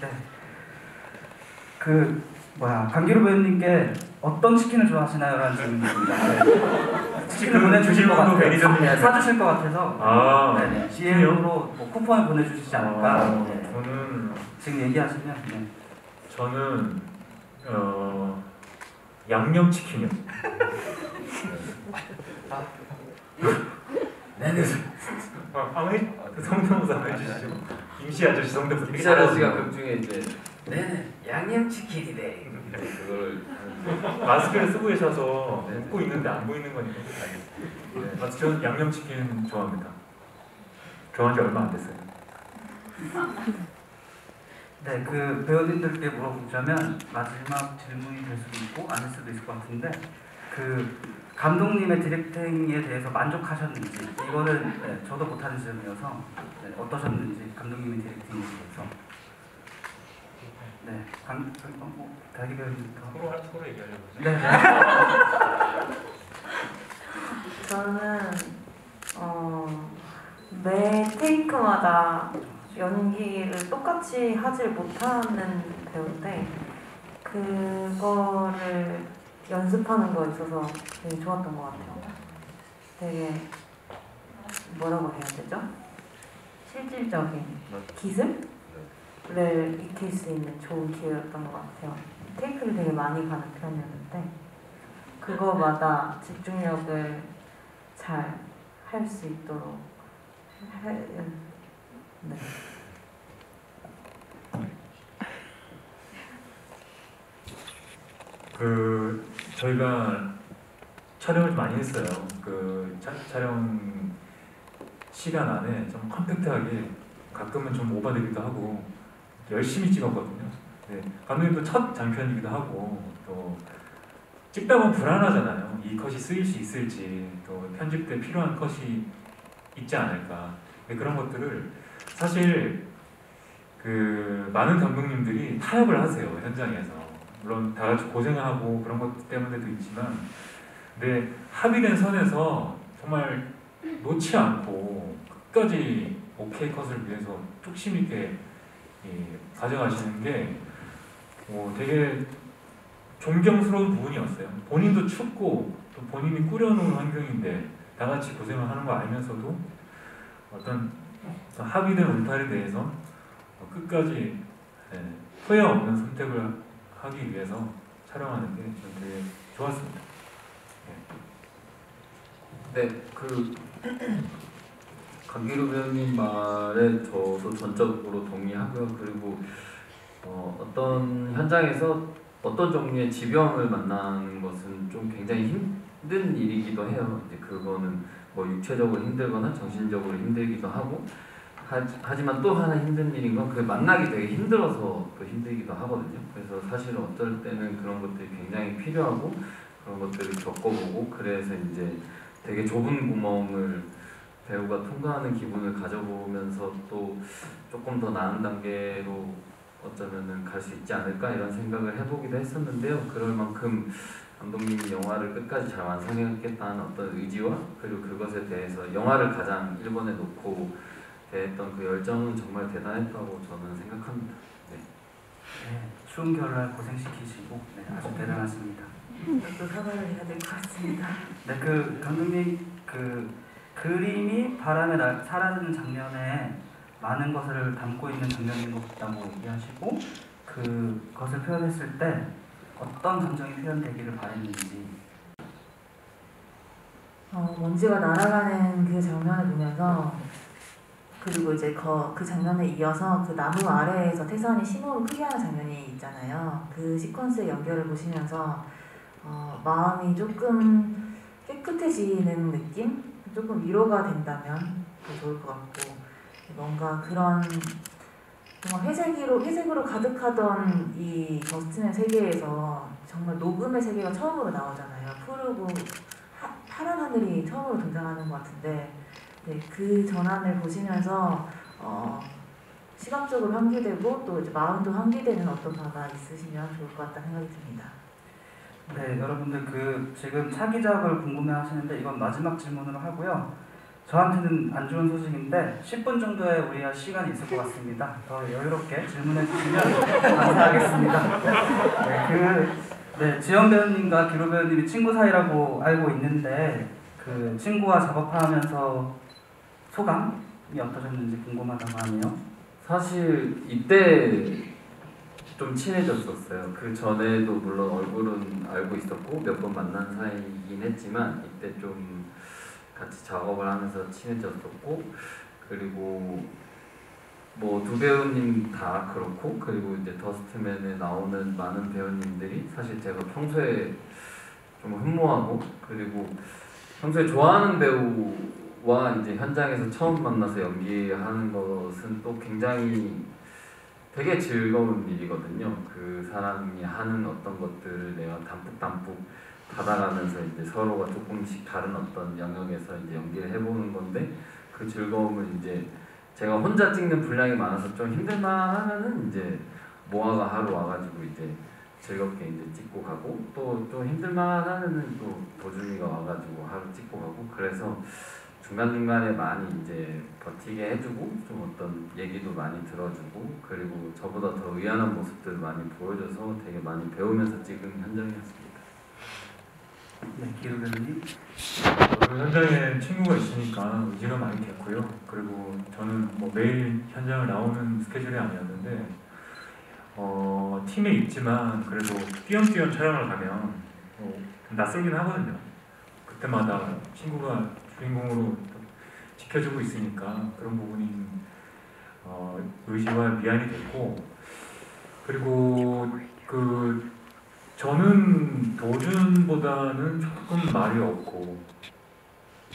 네. 강기루 배우님께 어떤 치킨을 좋아하시나요? 라는 질문입니다. 네. 치킨을 보내주실 것 같아요. 매니저님이 사주실 것 같아서 네, DM으로 뭐 쿠폰을 보내주시지 않을까. 네. 저는 지금 얘기하시면 네. 저는 양념 치킨이요. 네네. 성대모사 한번 해주시죠. 임시 아저씨 성대모사. 임시 아저씨가 극 중에 이제 네네 양념치킨이네. 그걸 마스크를 쓰고 계셔서 네. 웃고 있는데 안 보이는 거니까 알겠습니다. 네. 저는 양념 치킨 좋아합니다. 좋아한 지 얼마 안 됐어요. 네, 그 배우님들께 물어보자면 마지막 질문이 될 수도 있고 아닐 수도 있을 것 같은데 그 감독님의 디렉팅에 대해서 만족하셨는지 이거는 네, 저도 못하는 질문이어서 네, 어떠셨는지 감독님의 디렉팅에 대해서 네, 다기 배우님부터 서로 얘기하려고 그러죠. 네. 저는 매 테이크마다 연기를 똑같이 하질 못하는 배우인데 그거를 연습하는 거에 있어서 되게 좋았던 것 같아요. 되게 뭐라고 해야 되죠? 실질적인 기술을 익힐 수 있는 좋은 기회였던 것 같아요. 테이크를 되게 많이 가는 편이었는데 그거마다 집중력을 잘 할 수 있도록 네. 저희가 촬영을 좀 많이 했어요. 그 촬영 시간 안에 좀 컴팩트하게 가끔은 좀 오버되기도 하고 열심히 찍었거든요. 네, 감독님도 첫 장편이기도 하고 또 찍다 보면 불안하잖아요. 이 컷이 쓰일 수 있을지 또 편집 때 필요한 컷이 있지 않을까. 근데 그런 것들을 사실 그 많은 감독님들이 타협을 하세요. 현장에서. 물론 다 같이 고생하고 그런 것 때문에도 있지만 근데 합의된 선에서 정말 놓지 않고 끝까지 오케이 컷을 위해서 뚝심 있게 가져가시는 게 되게 존경스러운 부분이었어요. 본인도 춥고 또 본인이 꾸려놓은 환경인데 다 같이 고생을 하는 거 알면서도 어떤 합의된 울타리에 대해서 끝까지 후회 없는 선택을 하기 위해서 촬영하는 게 저는 되게 좋았습니다. 네, 강기루 배우님 말에 저도 전적으로 동의하고요. 그리고 어떤 현장에서 어떤 종류의 지병을 만나는 것은 좀 굉장히 힘든 일이기도 해요. 이제 그거는 뭐 육체적으로 힘들거나 정신적으로 힘들기도 하고 하지만 또 하나 힘든 일인 건 그 만나기 되게 힘들어서 또 힘들기도 하거든요. 그래서 사실 어떨 때는 그런 것들이 굉장히 필요하고 그런 것들을 겪어보고 그래서 이제 되게 좁은 구멍을 배우가 통과하는 기분을 가져보면서 또 조금 더 나은 단계로 어쩌면은 갈 수 있지 않을까 이런 생각을 해보기도 했었는데요. 그럴 만큼 감독님이 영화를 끝까지 잘 완성해야겠다는 어떤 의지와 그리고 그것에 대해서 영화를 가장 일본에 놓고 대했던 그 열정은 정말 대단했다고 저는 생각합니다. 네, 추운 겨울날 고생시키시고 아주 대단하십니다. 또 사과를 해야 될 것 같습니다. 네, 감독님 그림이 바람에 사라지는 장면에 많은 것을 담고 있는 장면인 것 같다고 얘기하시고 그것을 표현했을 때 어떤 감정이 표현되기를 바랬는지. 먼지가 날아가는 그 장면을 보면서 그리고 이제 그 장면에 이어서 그 나무 아래에서 태산이 심호흡을 크게 하는 장면이 있잖아요. 그 시퀀스의 연결을 보시면서 마음이 조금 깨끗해지는 느낌? 조금 위로가 된다면 더 좋을 것 같고 뭔가 그런 정말 회색으로 가득하던 이 더스트맨 세계에서 정말 녹음의 세계가 처음으로 나오잖아요. 푸르고 파란 하늘이 처음으로 등장하는 것 같은데 그 전환을 보시면서 시각적으로 환기되고 또 이제 마음도 환기되는 어떤 바가 있으시면 좋을 것 같다는 생각이 듭니다. 네, 여러분들 지금 차기작을 궁금해하시는데 이건 마지막 질문으로 하고요. 저한테는 안 좋은 소식인데 10분 정도의 우리가 시간이 있을 것 같습니다. 더 여유롭게 질문해 주시면 감사하겠습니다. 지영 배우님과 기로 배우님이 친구 사이라고 알고 있는데 그 친구와 작업하면서 소감이 어떠셨는지 궁금하다고 하네요. 사실 이때 좀 친해졌었어요. 그 전에도 물론 얼굴은 알고 있었고 몇 번 만난 사이이긴 했지만 이때 좀 같이 작업을 하면서 친해졌었고 그리고 뭐 두 배우님 다 그렇고 그리고 이제 더스트맨에 나오는 많은 배우님들이 사실 제가 평소에 좀 흠모하고 그리고 평소에 좋아하는 배우와 이제 현장에서 처음 만나서 연기하는 것은 또 굉장히 되게 즐거운 일이거든요. 그 사람이 하는 어떤 것들을 내가 담뿍담뿍 받아가면서 이제 서로가 조금씩 다른 어떤 영역에서 이제 연기를 해보는 건데 그 즐거움을 이제 제가 혼자 찍는 분량이 많아서 좀 힘들만 하면은 이제 모아가 하러 와가지고 이제 즐겁게 이제 찍고 가고 또 좀 힘들만 하면은 또 도준이가 와가지고 하루 찍고 가고 그래서 중간중간에 많이 이제 버티게 해주고 좀 어떤 얘기도 많이 들어주고 그리고 저보다 더 의연한 모습들을 많이 보여줘서 되게 많이 배우면서 찍은 현장이었습니다. 네, 기로 배우님. 현장에 친구가 있으니까 의지가 많이 됐고요. 그리고 저는 뭐 매일 현장을 나오는 스케줄이 아니었는데 팀에 있지만 그래도 띄엄띄엄 촬영을 가면 낯설긴 하거든요. 그때마다 친구가 주인공으로 지켜주고 있으니까 그런 부분이 의지와 미안이 됐고 그리고 저는 도준보다는 조금 말이 없고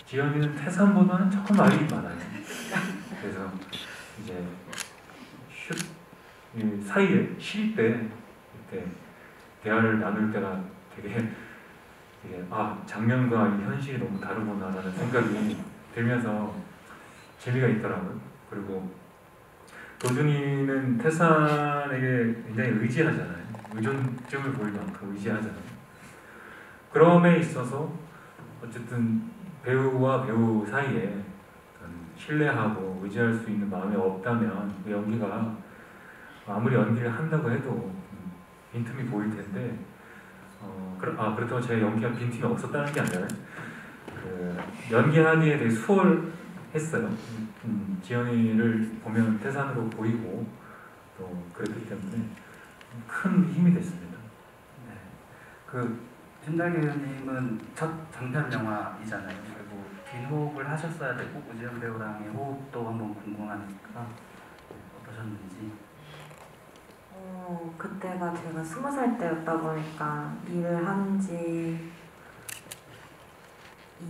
지연이는 태산보다는 조금 말이 많아요. 그래서 이제 사이에 쉴 때 이렇게 대화를 나눌 때가 되게 장면과 이 현실이 너무 다르구나라는 생각이 들면서 재미가 있더라고요. 그리고 도준이는 태산에게 굉장히 의지하잖아요. 의존증을 보일 만큼 의지하잖아요. 그럼에 있어서 어쨌든 배우와 배우 사이에 신뢰하고 의지할 수 있는 마음이 없다면 그 연기가 아무리 연기를 한다고 해도 빈틈이 보일 텐데 그렇다고 제 연기가 빈틈이 없었다는 게 아니라 그 연기하기에 되게 수월했어요. 지연이를 보면 태산으로 보이고 또 그랬기 때문에 큰 힘이 됐습니다. 네. 그 신달기 의원님은 첫 장편 영화이잖아요. 그리고 긴 호흡을 하셨어야 되고 우지연 배우랑의 호흡도 한번 궁금하니까 어떠셨는지. 그때가 제가 20살 때였다 보니까 일을 한 지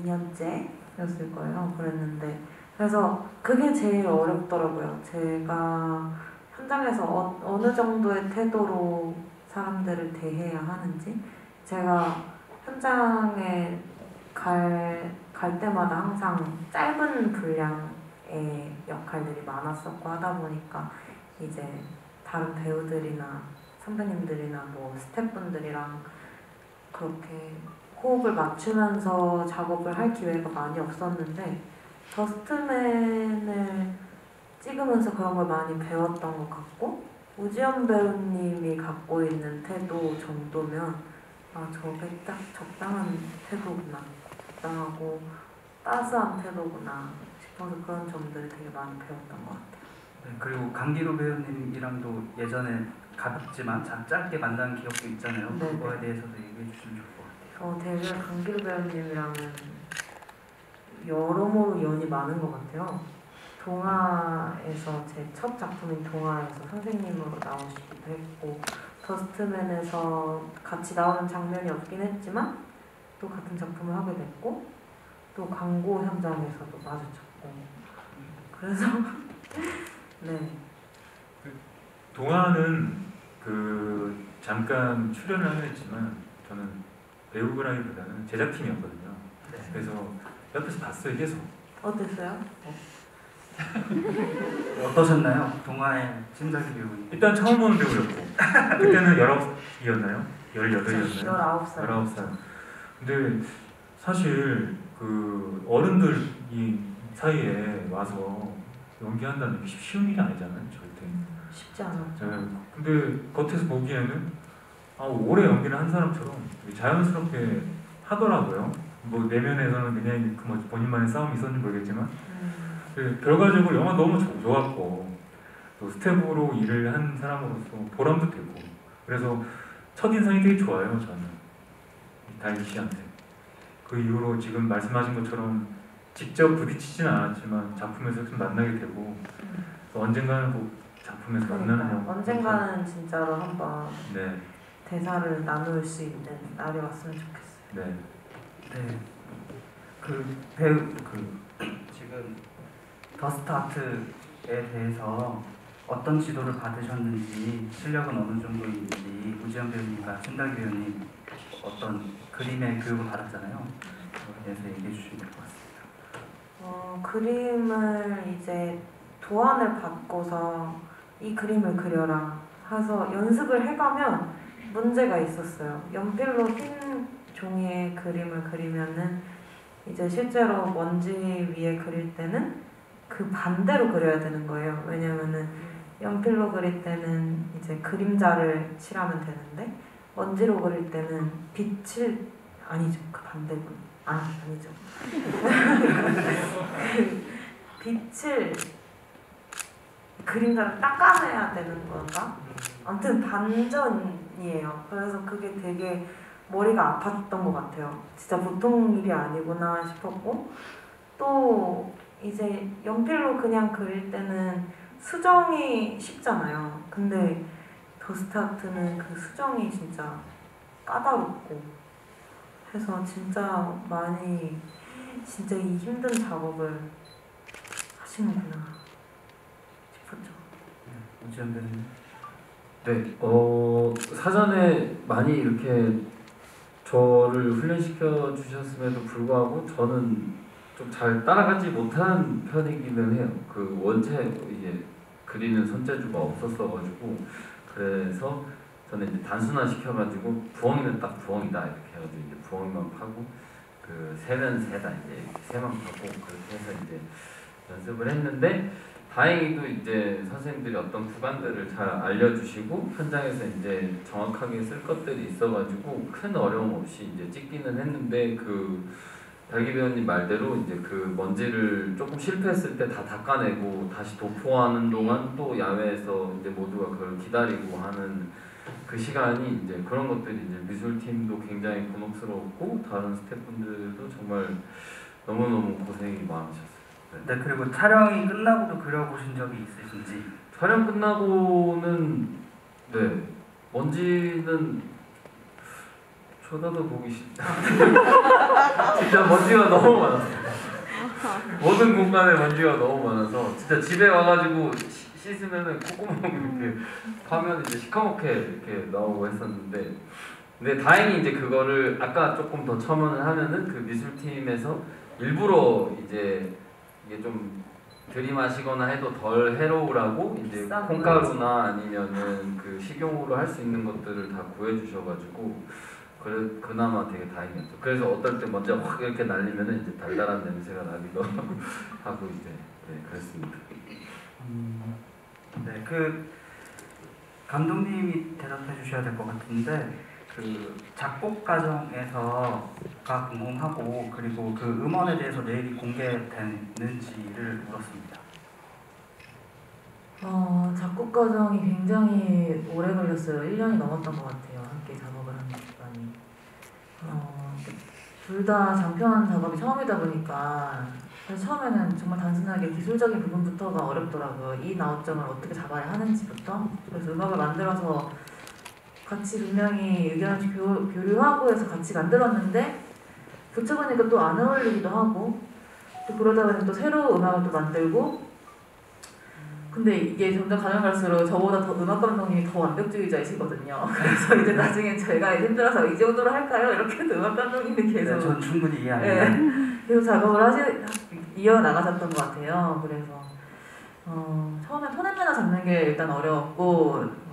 2년째였을 거예요. 그랬는데 그래서 그게 제일 어렵더라고요. 제가 현장에서 어느 정도의 태도로 사람들을 대해야 하는지. 제가 현장에 갈 때마다 항상 짧은 분량의 역할들이 많았었고 하다 보니까 이제 다른 배우들이나 선배님들이나 뭐 스태프분들이랑 그렇게 호흡을 맞추면서 작업을 할 기회가 많이 없었는데 더스트맨을 찍으면서 그런 걸 많이 배웠던 것 같고 우지연 배우님이 갖고 있는 태도 정도면 저게 딱 적당한 태도구나, 적당하고 따스한 태도구나 싶어서 그런 점들을 되게 많이 배웠던 것 같아요. 네, 그리고 강기루 배우님이랑도 예전에 가볍지만 짧게 만난 기억도 있잖아요. 네. 그거에 대해서도 얘기해 주시면 좋을 것 같아요. 되게 강기루 배우님이랑은 여러모로 연이 많은 것 같아요. 동화에서 제 첫 작품인 동화에서 선생님으로 나오시기도 했고 더스트맨에서 같이 나오는 장면이 없긴 했지만 또 같은 작품을 하게 됐고 또 광고 현장에서도 마주쳤고 그래서 네. 동화는 잠깐 출연을 하긴 했지만 저는 배우라기보다는 제작팀이었거든요. 네. 그래서 옆에서 봤어요. 계속. 어땠어요? 어떠셨나요? 동화의 신달기 배우님. 일단 처음 보는 배우였고 그때는 19이었나요? 18이었나요? 19살. 19살. 근데 사실 그 어른들이 사이에 와서 연기한다는 게 쉬운 일이 아니잖아요. 절대. 쉽지 않았죠. 네. 근데 겉에서 보기에는 오래 연기를 한 사람처럼 되게 자연스럽게 하더라고요. 뭐 내면에서는 그냥 뭐 본인만의 싸움이 있었는지 모르겠지만 결과적으로 영화 너무 좋았고 또 스텝으로 일을 한 사람으로서 보람도 되고 그래서 첫인상이 되게 좋아요. 저는 다인 씨한테. 그 이후로 지금 말씀하신 것처럼 직접 부딪히지는 않았지만 작품에서 좀 만나게 되고 또 언젠가는 꼭 작품에서 만나는 영화. 언젠가는 진짜로 한번 네. 대사를 나눌 수 있는 날이 왔으면 좋겠어요. 네. 네. 배우 지금 더스트 아트에 대해서 어떤 지도를 받으셨는지 실력은 어느 정도인지 우지연 배우님과 신달기 배우님 어떤 그림의 교육을 받았잖아요. 그거에 대해서 얘기해 주시면 될 것 같습니다. 그림을 이제 도안을 받고서 이 그림을 그려라 해서 연습을 해가면 문제가 있었어요. 연필로 흰 종이에 그림을 그리면은 이제 실제로 먼지 위에 그릴 때는 그 반대로 그려야 되는 거예요. 왜냐면은 연필로 그릴 때는 이제 그림자를 칠하면 되는데 먼지로 그릴 때는 빛을 아니죠. 그 반대군. 아니죠. 빛을 그림자를 닦아내야 되는 건가? 아무튼 반전이에요. 그래서 그게 되게 머리가 아팠던 것 같아요. 진짜 보통 일이 아니구나 싶었고 또 이제 연필로 그냥 그릴 때는 수정이 쉽잖아요. 근데 더스트 아트는 그 수정이 진짜 까다롭고 해서 진짜 많이 진짜 이 힘든 작업을 하시는구나 싶었죠. 우지연 배우님. 네, 사전에 많이 이렇게 저를 훈련시켜 주셨음에도 불구하고 저는 좀 잘 따라가지 못한 편이기는 해요. 그 원체 이제 그리는 손재주가 없었어가지고 그래서 저는 이제 단순화 시켜가지고 부엉이는 딱 부엉이다 이렇게 해가지고 이제 부엉이만 파고 그 세면 세다 이제 세만 하고 그렇게 해서 이제 연습을 했는데 다행히도 이제 선생님들이 어떤 구간들을 잘 알려주시고 현장에서 이제 정확하게 쓸 것들이 있어가지고 큰 어려움 없이 이제 찍기는 했는데 그 달기 배우님 말대로 이제 그 먼지를 조금 실패했을 때 다 닦아내고 다시 도포하는 동안 또 야외에서 이제 모두가 그걸 기다리고 하는 그 시간이 이제 그런 것들이 이제 미술팀도 굉장히 곤혹스러웠고 다른 스태프분들도 정말 너무너무 고생이 많으셨어요. 네, 그리고 촬영이 끝나고도 그려보신 적이 있으신지? 촬영 끝나고는 네 먼지는 쳐다도 보기 싫다. 진짜 먼지가 너무 많았어요. 모든 공간에 먼지가 너무 많아서 진짜 집에 와가지고 씻으면은 콧구멍 이렇게 파면 이제 시커멓게 이렇게 나오고 했었는데 근데 다행히 이제 그거를 아까 조금 더 첨언을 하면은 그 미술팀에서 일부러 이제 이게 좀 들이마시거나 해도 덜 해로우라고 이제 콩가루나 아니면은 그 식용으로 할 수 있는 것들을 다 구해주셔가지고 그나마 되게 다행이었죠. 그래서 어떨 때 먼저 확 이렇게 날리면은 이제 달달한 냄새가 나기도 하고 이제 네, 그랬습니다. 네, 그 감독님이 대답해 주셔야 될 것 같은데 그 작곡 과정에서가 궁금하고 그리고 그 음원에 대해서 내일이 공개되는지를 물었습니다. 작곡 과정이 굉장히 오래 걸렸어요. 1년이 넘었던 것 같아요. 함께 작업을 하는 시간이. 둘 다 장편 작업이 처음이다 보니까 사실 처음에는 정말 단순하게 기술적인 부분부터가 어렵더라고요. 이 나웃점을 어떻게 잡아야 하는지부터. 그래서 음악을 만들어서 같이 분명히 의견을 교류하고 해서 같이 만들었는데 붙여보니까 또 안 어울리기도 하고 또 그러다 보니 또 새로운 음악을 또 만들고 근데 이게 점점 가면 갈수록 저보다 더 음악 감독님이 더 완벽주의자이시거든요. 그래서 이제 나중에 제가 힘들어서 이 정도로 할까요? 이렇게 해도 음악 감독님이 계속 네, 전 충분히 이해합니다. 네, 계속 작업을 이어나가셨던 것 같아요. 그래서 처음에 톤 앤 매너 잡는 게 일단 어려웠고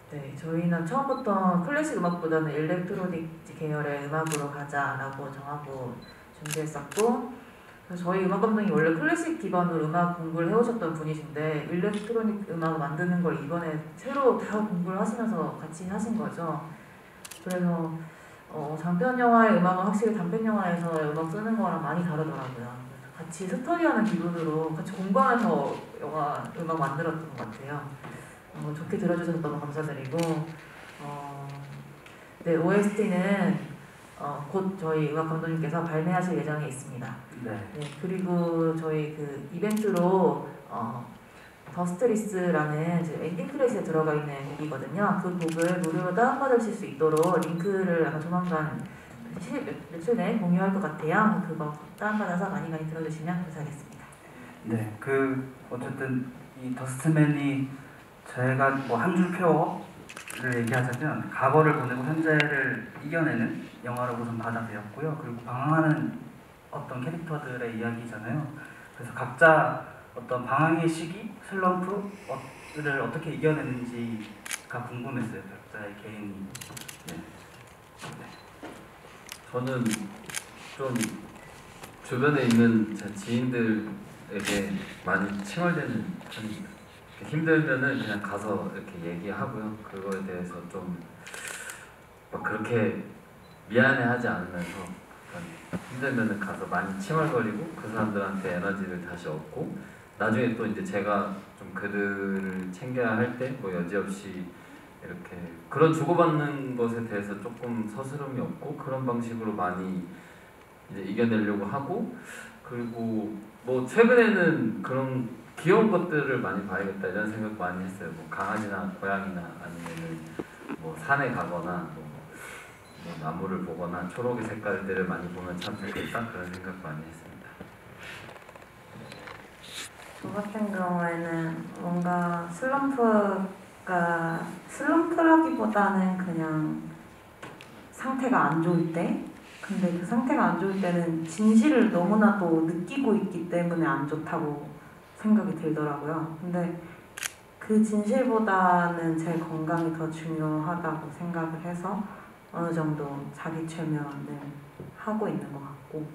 네, 저희는 처음부터 클래식 음악보다는 일렉트로닉 계열의 음악으로 가자라고 정하고 준비했었고 그래서 저희 음악 감독님이 원래 클래식 기반으로 음악 공부를 해오셨던 분이신데 일렉트로닉 음악을 만드는 걸 이번에 새로 다 공부를 하시면서 같이 하신 거죠. 그래서 장편 영화의 음악은 확실히 단편 영화에서 음악 쓰는 거랑 많이 다르더라고요. 그래서 같이 스터디하는 기분으로 같이 공부하면서 영화 음악 만들었던 것 같아요. 좋게 들어주셔서 너무 감사드리고 네, OST는 곧 저희 음악 감독님께서 발매하실 예정에 있습니다. 네. 네, 그리고 저희 그 이벤트로 더스트리스라는 엔딩 크레딧에 들어가 있는 곡이거든요. 그 곡을 무료로 다운받으실 수 있도록 링크를 아마 조만간 며칠 내에 공유할 것 같아요. 그거 다운받아서 많이 들어주시면 감사하겠습니다. 네, 그 어쨌든 이 더스트맨이 저희가 뭐 한 줄 표를 얘기하자면 과거를 보내고 현재를 이겨내는 영화로 우선 받아들였고요. 그리고 방황하는 어떤 캐릭터들의 이야기잖아요. 그래서 각자 어떤 방황의 시기, 슬럼프를 어떻게 이겨내는지가 궁금했어요. 각자의 개인이. 네. 저는 좀 주변에 있는 제 지인들에게 많이 칭얼대는 편입니다. 힘들면은 그냥 가서 이렇게 얘기하고요. 그거에 대해서 좀 막 그렇게 미안해하지 않으면서 힘들면은 가서 많이 칭얼거리고 그 사람들한테 에너지를 다시 얻고 나중에 또 이제 제가 좀 그들을 챙겨야 할 때 뭐 여지없이 이렇게 그런 주고받는 것에 대해서 조금 서스름이 없고 그런 방식으로 많이 이제 이겨내려고 하고 그리고 뭐 최근에는 그런 귀여운 것들을 많이 봐야겠다 이런 생각 많이 했어요. 뭐 강아지나 고양이나 아니면은 뭐 산에 가거나 뭐 나무를 보거나 초록의 색깔들을 많이 보면 참 좋겠다 그런 생각 많이 했습니다. 저 같은 경우에는 뭔가 슬럼프라기보다는 그냥 상태가 안 좋을 때 근데 그 상태가 안 좋을 때는 진실을 너무나도 느끼고 있기 때문에 안 좋다고 생각이 들더라고요. 근데 그 진실보다는 제 건강이 더 중요하다고 생각을 해서 어느 정도 자기 최면을 하고 있는 것 같고,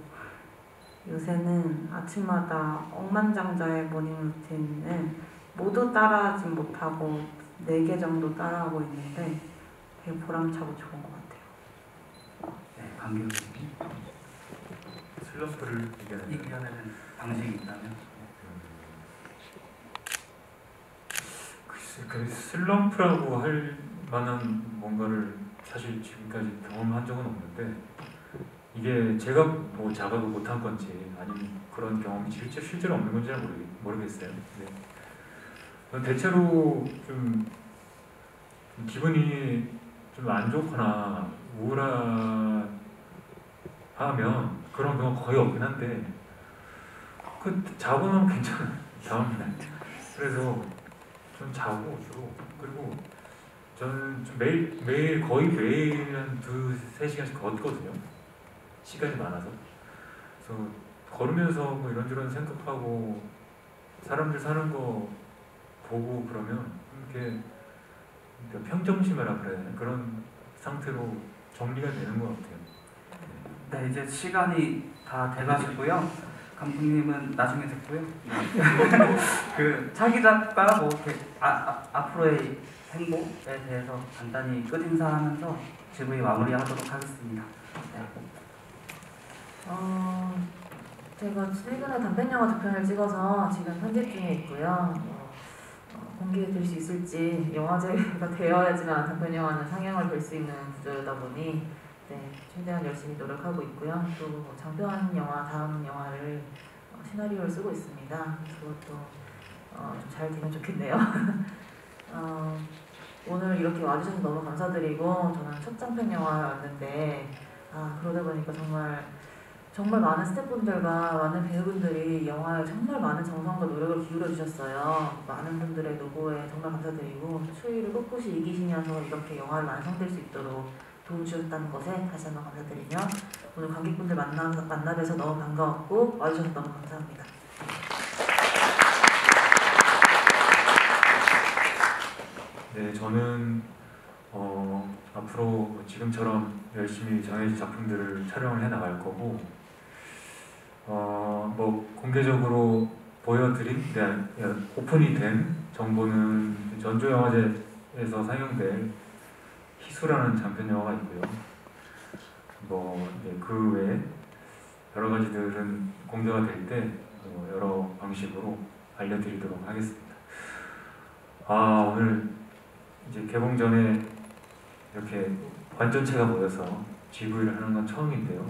요새는 아침마다 억만장자의 모닝 루틴을 모두 따라하진 못하고 4개 정도 따라하고 있는데 되게 보람차고 좋은 것 같아요. 네, 강규님 슬럼프를 이겨내는 방식이 있다면? 글쎄, 그 슬럼프라고 할 만한 뭔가를 사실 지금까지 경험한 적은 없는데, 이게 제가 뭐 작아도 못한 건지 아니면 그런 경험이 실제로 없는 건지 잘 모르겠어요. 근데 저는 대체로 좀 기분이 좀 안 좋거나 우울하면 그런 경우가 거의 없긴 한데, 그 자고 나면 괜찮아요. 다음날. 그래서 전 자고 주로, 그리고 저는 좀 매일 거의 매일 한 2-3시간씩 걷거든요. 시간이 많아서. 그래서 걸으면서 뭐 이런저런 생각하고 사람들 사는 거 보고 그러면 이렇게 평정심이라 그래야 되나? 그런 상태로 정리가 되는 것 같아요. 네, 이제 시간이 다 돼가지고요. 감독님은 나중에 듣고요. 그 차기 작가 뭐 이렇게 앞으로의 행복에 대해서 간단히 끝인사하면서 GV 마무리하도록 하겠습니다. 네. 제가 최근에 단편 영화 2편을 찍어서 지금 편집 중에 있고요. 공개될 수 있을지, 영화제가 되어야지만 단편 영화는 상영을 될 수 있는 구조다 보니 네, 최대한 열심히 노력하고 있고요. 또 장편 영화, 다음 영화를 시나리오를 쓰고 있습니다. 그것도 좀 잘 되면 좋겠네요. 오늘 이렇게 와주셔서 너무 감사드리고, 저는 첫 장편 영화였는데 그러다 보니까 정말 많은 스태프분들과 많은 배우분들이 영화에 정말 많은 정성과 노력을 기울여 주셨어요. 많은 분들의 노고에 정말 감사드리고, 추위를 꿋꿋이 이기시면서 이렇게 영화를 완성될 수 있도록 도움 주셨다는 것에 다시 한번 감사드리며, 오늘 관객분들 만나 뵈서 너무 반가웠고 와주셔서 너무 감사합니다. 네, 저는 앞으로 지금처럼 열심히 정해진 작품들을 촬영을 해 나갈 거고, 뭐 공개적으로 보여드린, 오픈이 된 정보는 전주영화제에서 상영될 희수라는 장편 영화가 있고요. 뭐 그 외에 여러 가지들은 공개가 될 때 여러 방식으로 알려드리도록 하겠습니다. 오늘 이제 개봉 전에 이렇게 완전체가 모여서 GV를 하는 건 처음인데요.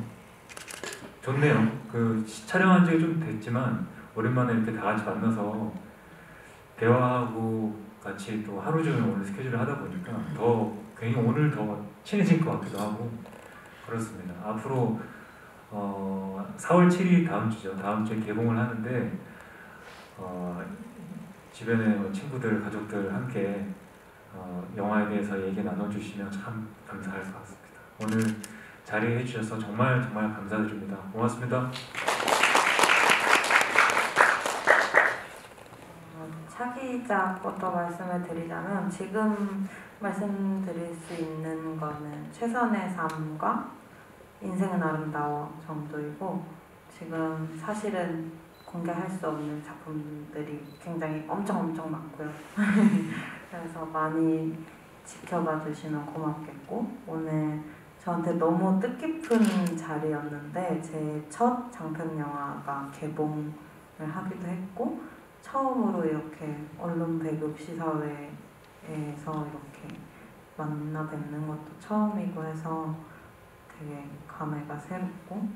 좋네요. 그 촬영한 지 좀 됐지만 오랜만에 이렇게 다 같이 만나서 대화하고 같이 또 하루 종일 오늘 스케줄을 하다 보니까 괜히 오늘 더 친해질 것 같기도 하고 그렇습니다. 앞으로 4월 7일 다음 주죠. 다음 주에 개봉을 하는데 주변의 친구들, 가족들 함께 영화에 대해서 얘기 나눠주시면 참 감사할 것 같습니다. 오늘 자리해 주셔서 정말 감사드립니다. 고맙습니다. 차기작부터 말씀을 드리자면, 지금 말씀드릴 수 있는 거는 최선의 삶과 인생은 아름다워 정도이고, 지금 사실은 공개할 수 없는 작품들이 굉장히 엄청 많고요. 그래서 많이 지켜봐 주시면 고맙겠고, 오늘 저한테 너무 뜻깊은 자리였는데, 제 첫 장편 영화가 개봉을 하기도 했고, 처음으로 이렇게 언론 배급 시사회에서 이렇게 만나 뵙는 것도 처음이고 해서 되게 감회가 새롭고,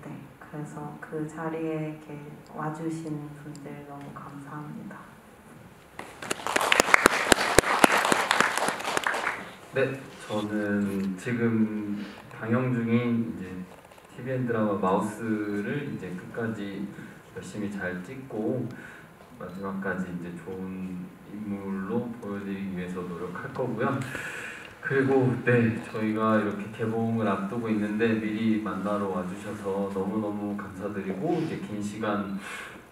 네, 그래서 그 자리에 이렇게 와주신 분들 너무 감사합니다. 네, 저는 지금 방영 중인 이제 TVN 드라마 마우스를 이제 끝까지 열심히 잘 찍고 마지막까지 이제 좋은 인물로 보여드리기 위해서 노력할 거고요. 그리고 네, 저희가 이렇게 개봉을 앞두고 있는데 미리 만나러 와주셔서 너무너무 감사드리고, 이제 긴 시간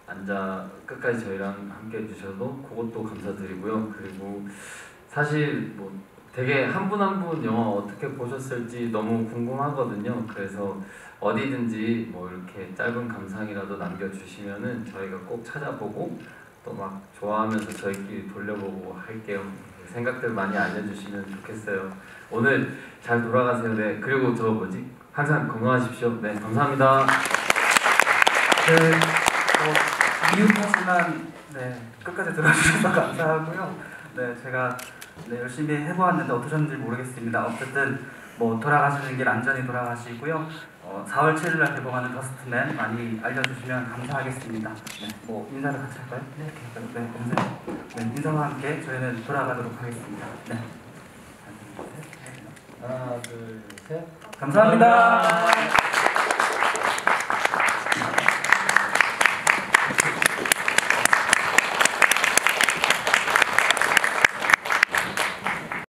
앉아 끝까지 저희랑 함께 해주셔서 그것도 감사드리고요. 그리고 사실 뭐 되게 한 분 한 분 영화 어떻게 보셨을지 너무 궁금하거든요. 그래서 어디든지 뭐 이렇게 짧은 감상이라도 남겨주시면은 저희가 꼭 찾아보고 또 막 좋아하면서 저희끼리 돌려보고 할게요. 생각들 많이 알려주시면 좋겠어요. 오늘 잘 돌아가세요. 네. 그리고 저 뭐지? 항상 건강하십시오. 네. 감사합니다. 미흡하지만 네, 끝까지 들어주셔서 감사하고요. 네, 제가 열심히 해보았는데 어떠셨는지 모르겠습니다. 어쨌든 뭐 돌아가시는 길 안전히 돌아가시고요. 4월 7일날 개봉하는 더스트맨 많이 알려주시면 감사하겠습니다. 네, 뭐 인사를 같이 할까요? 네, 인사와 함께 저희는 돌아가도록 하겠습니다. 네. 하나, 둘, 셋. 감사합니다.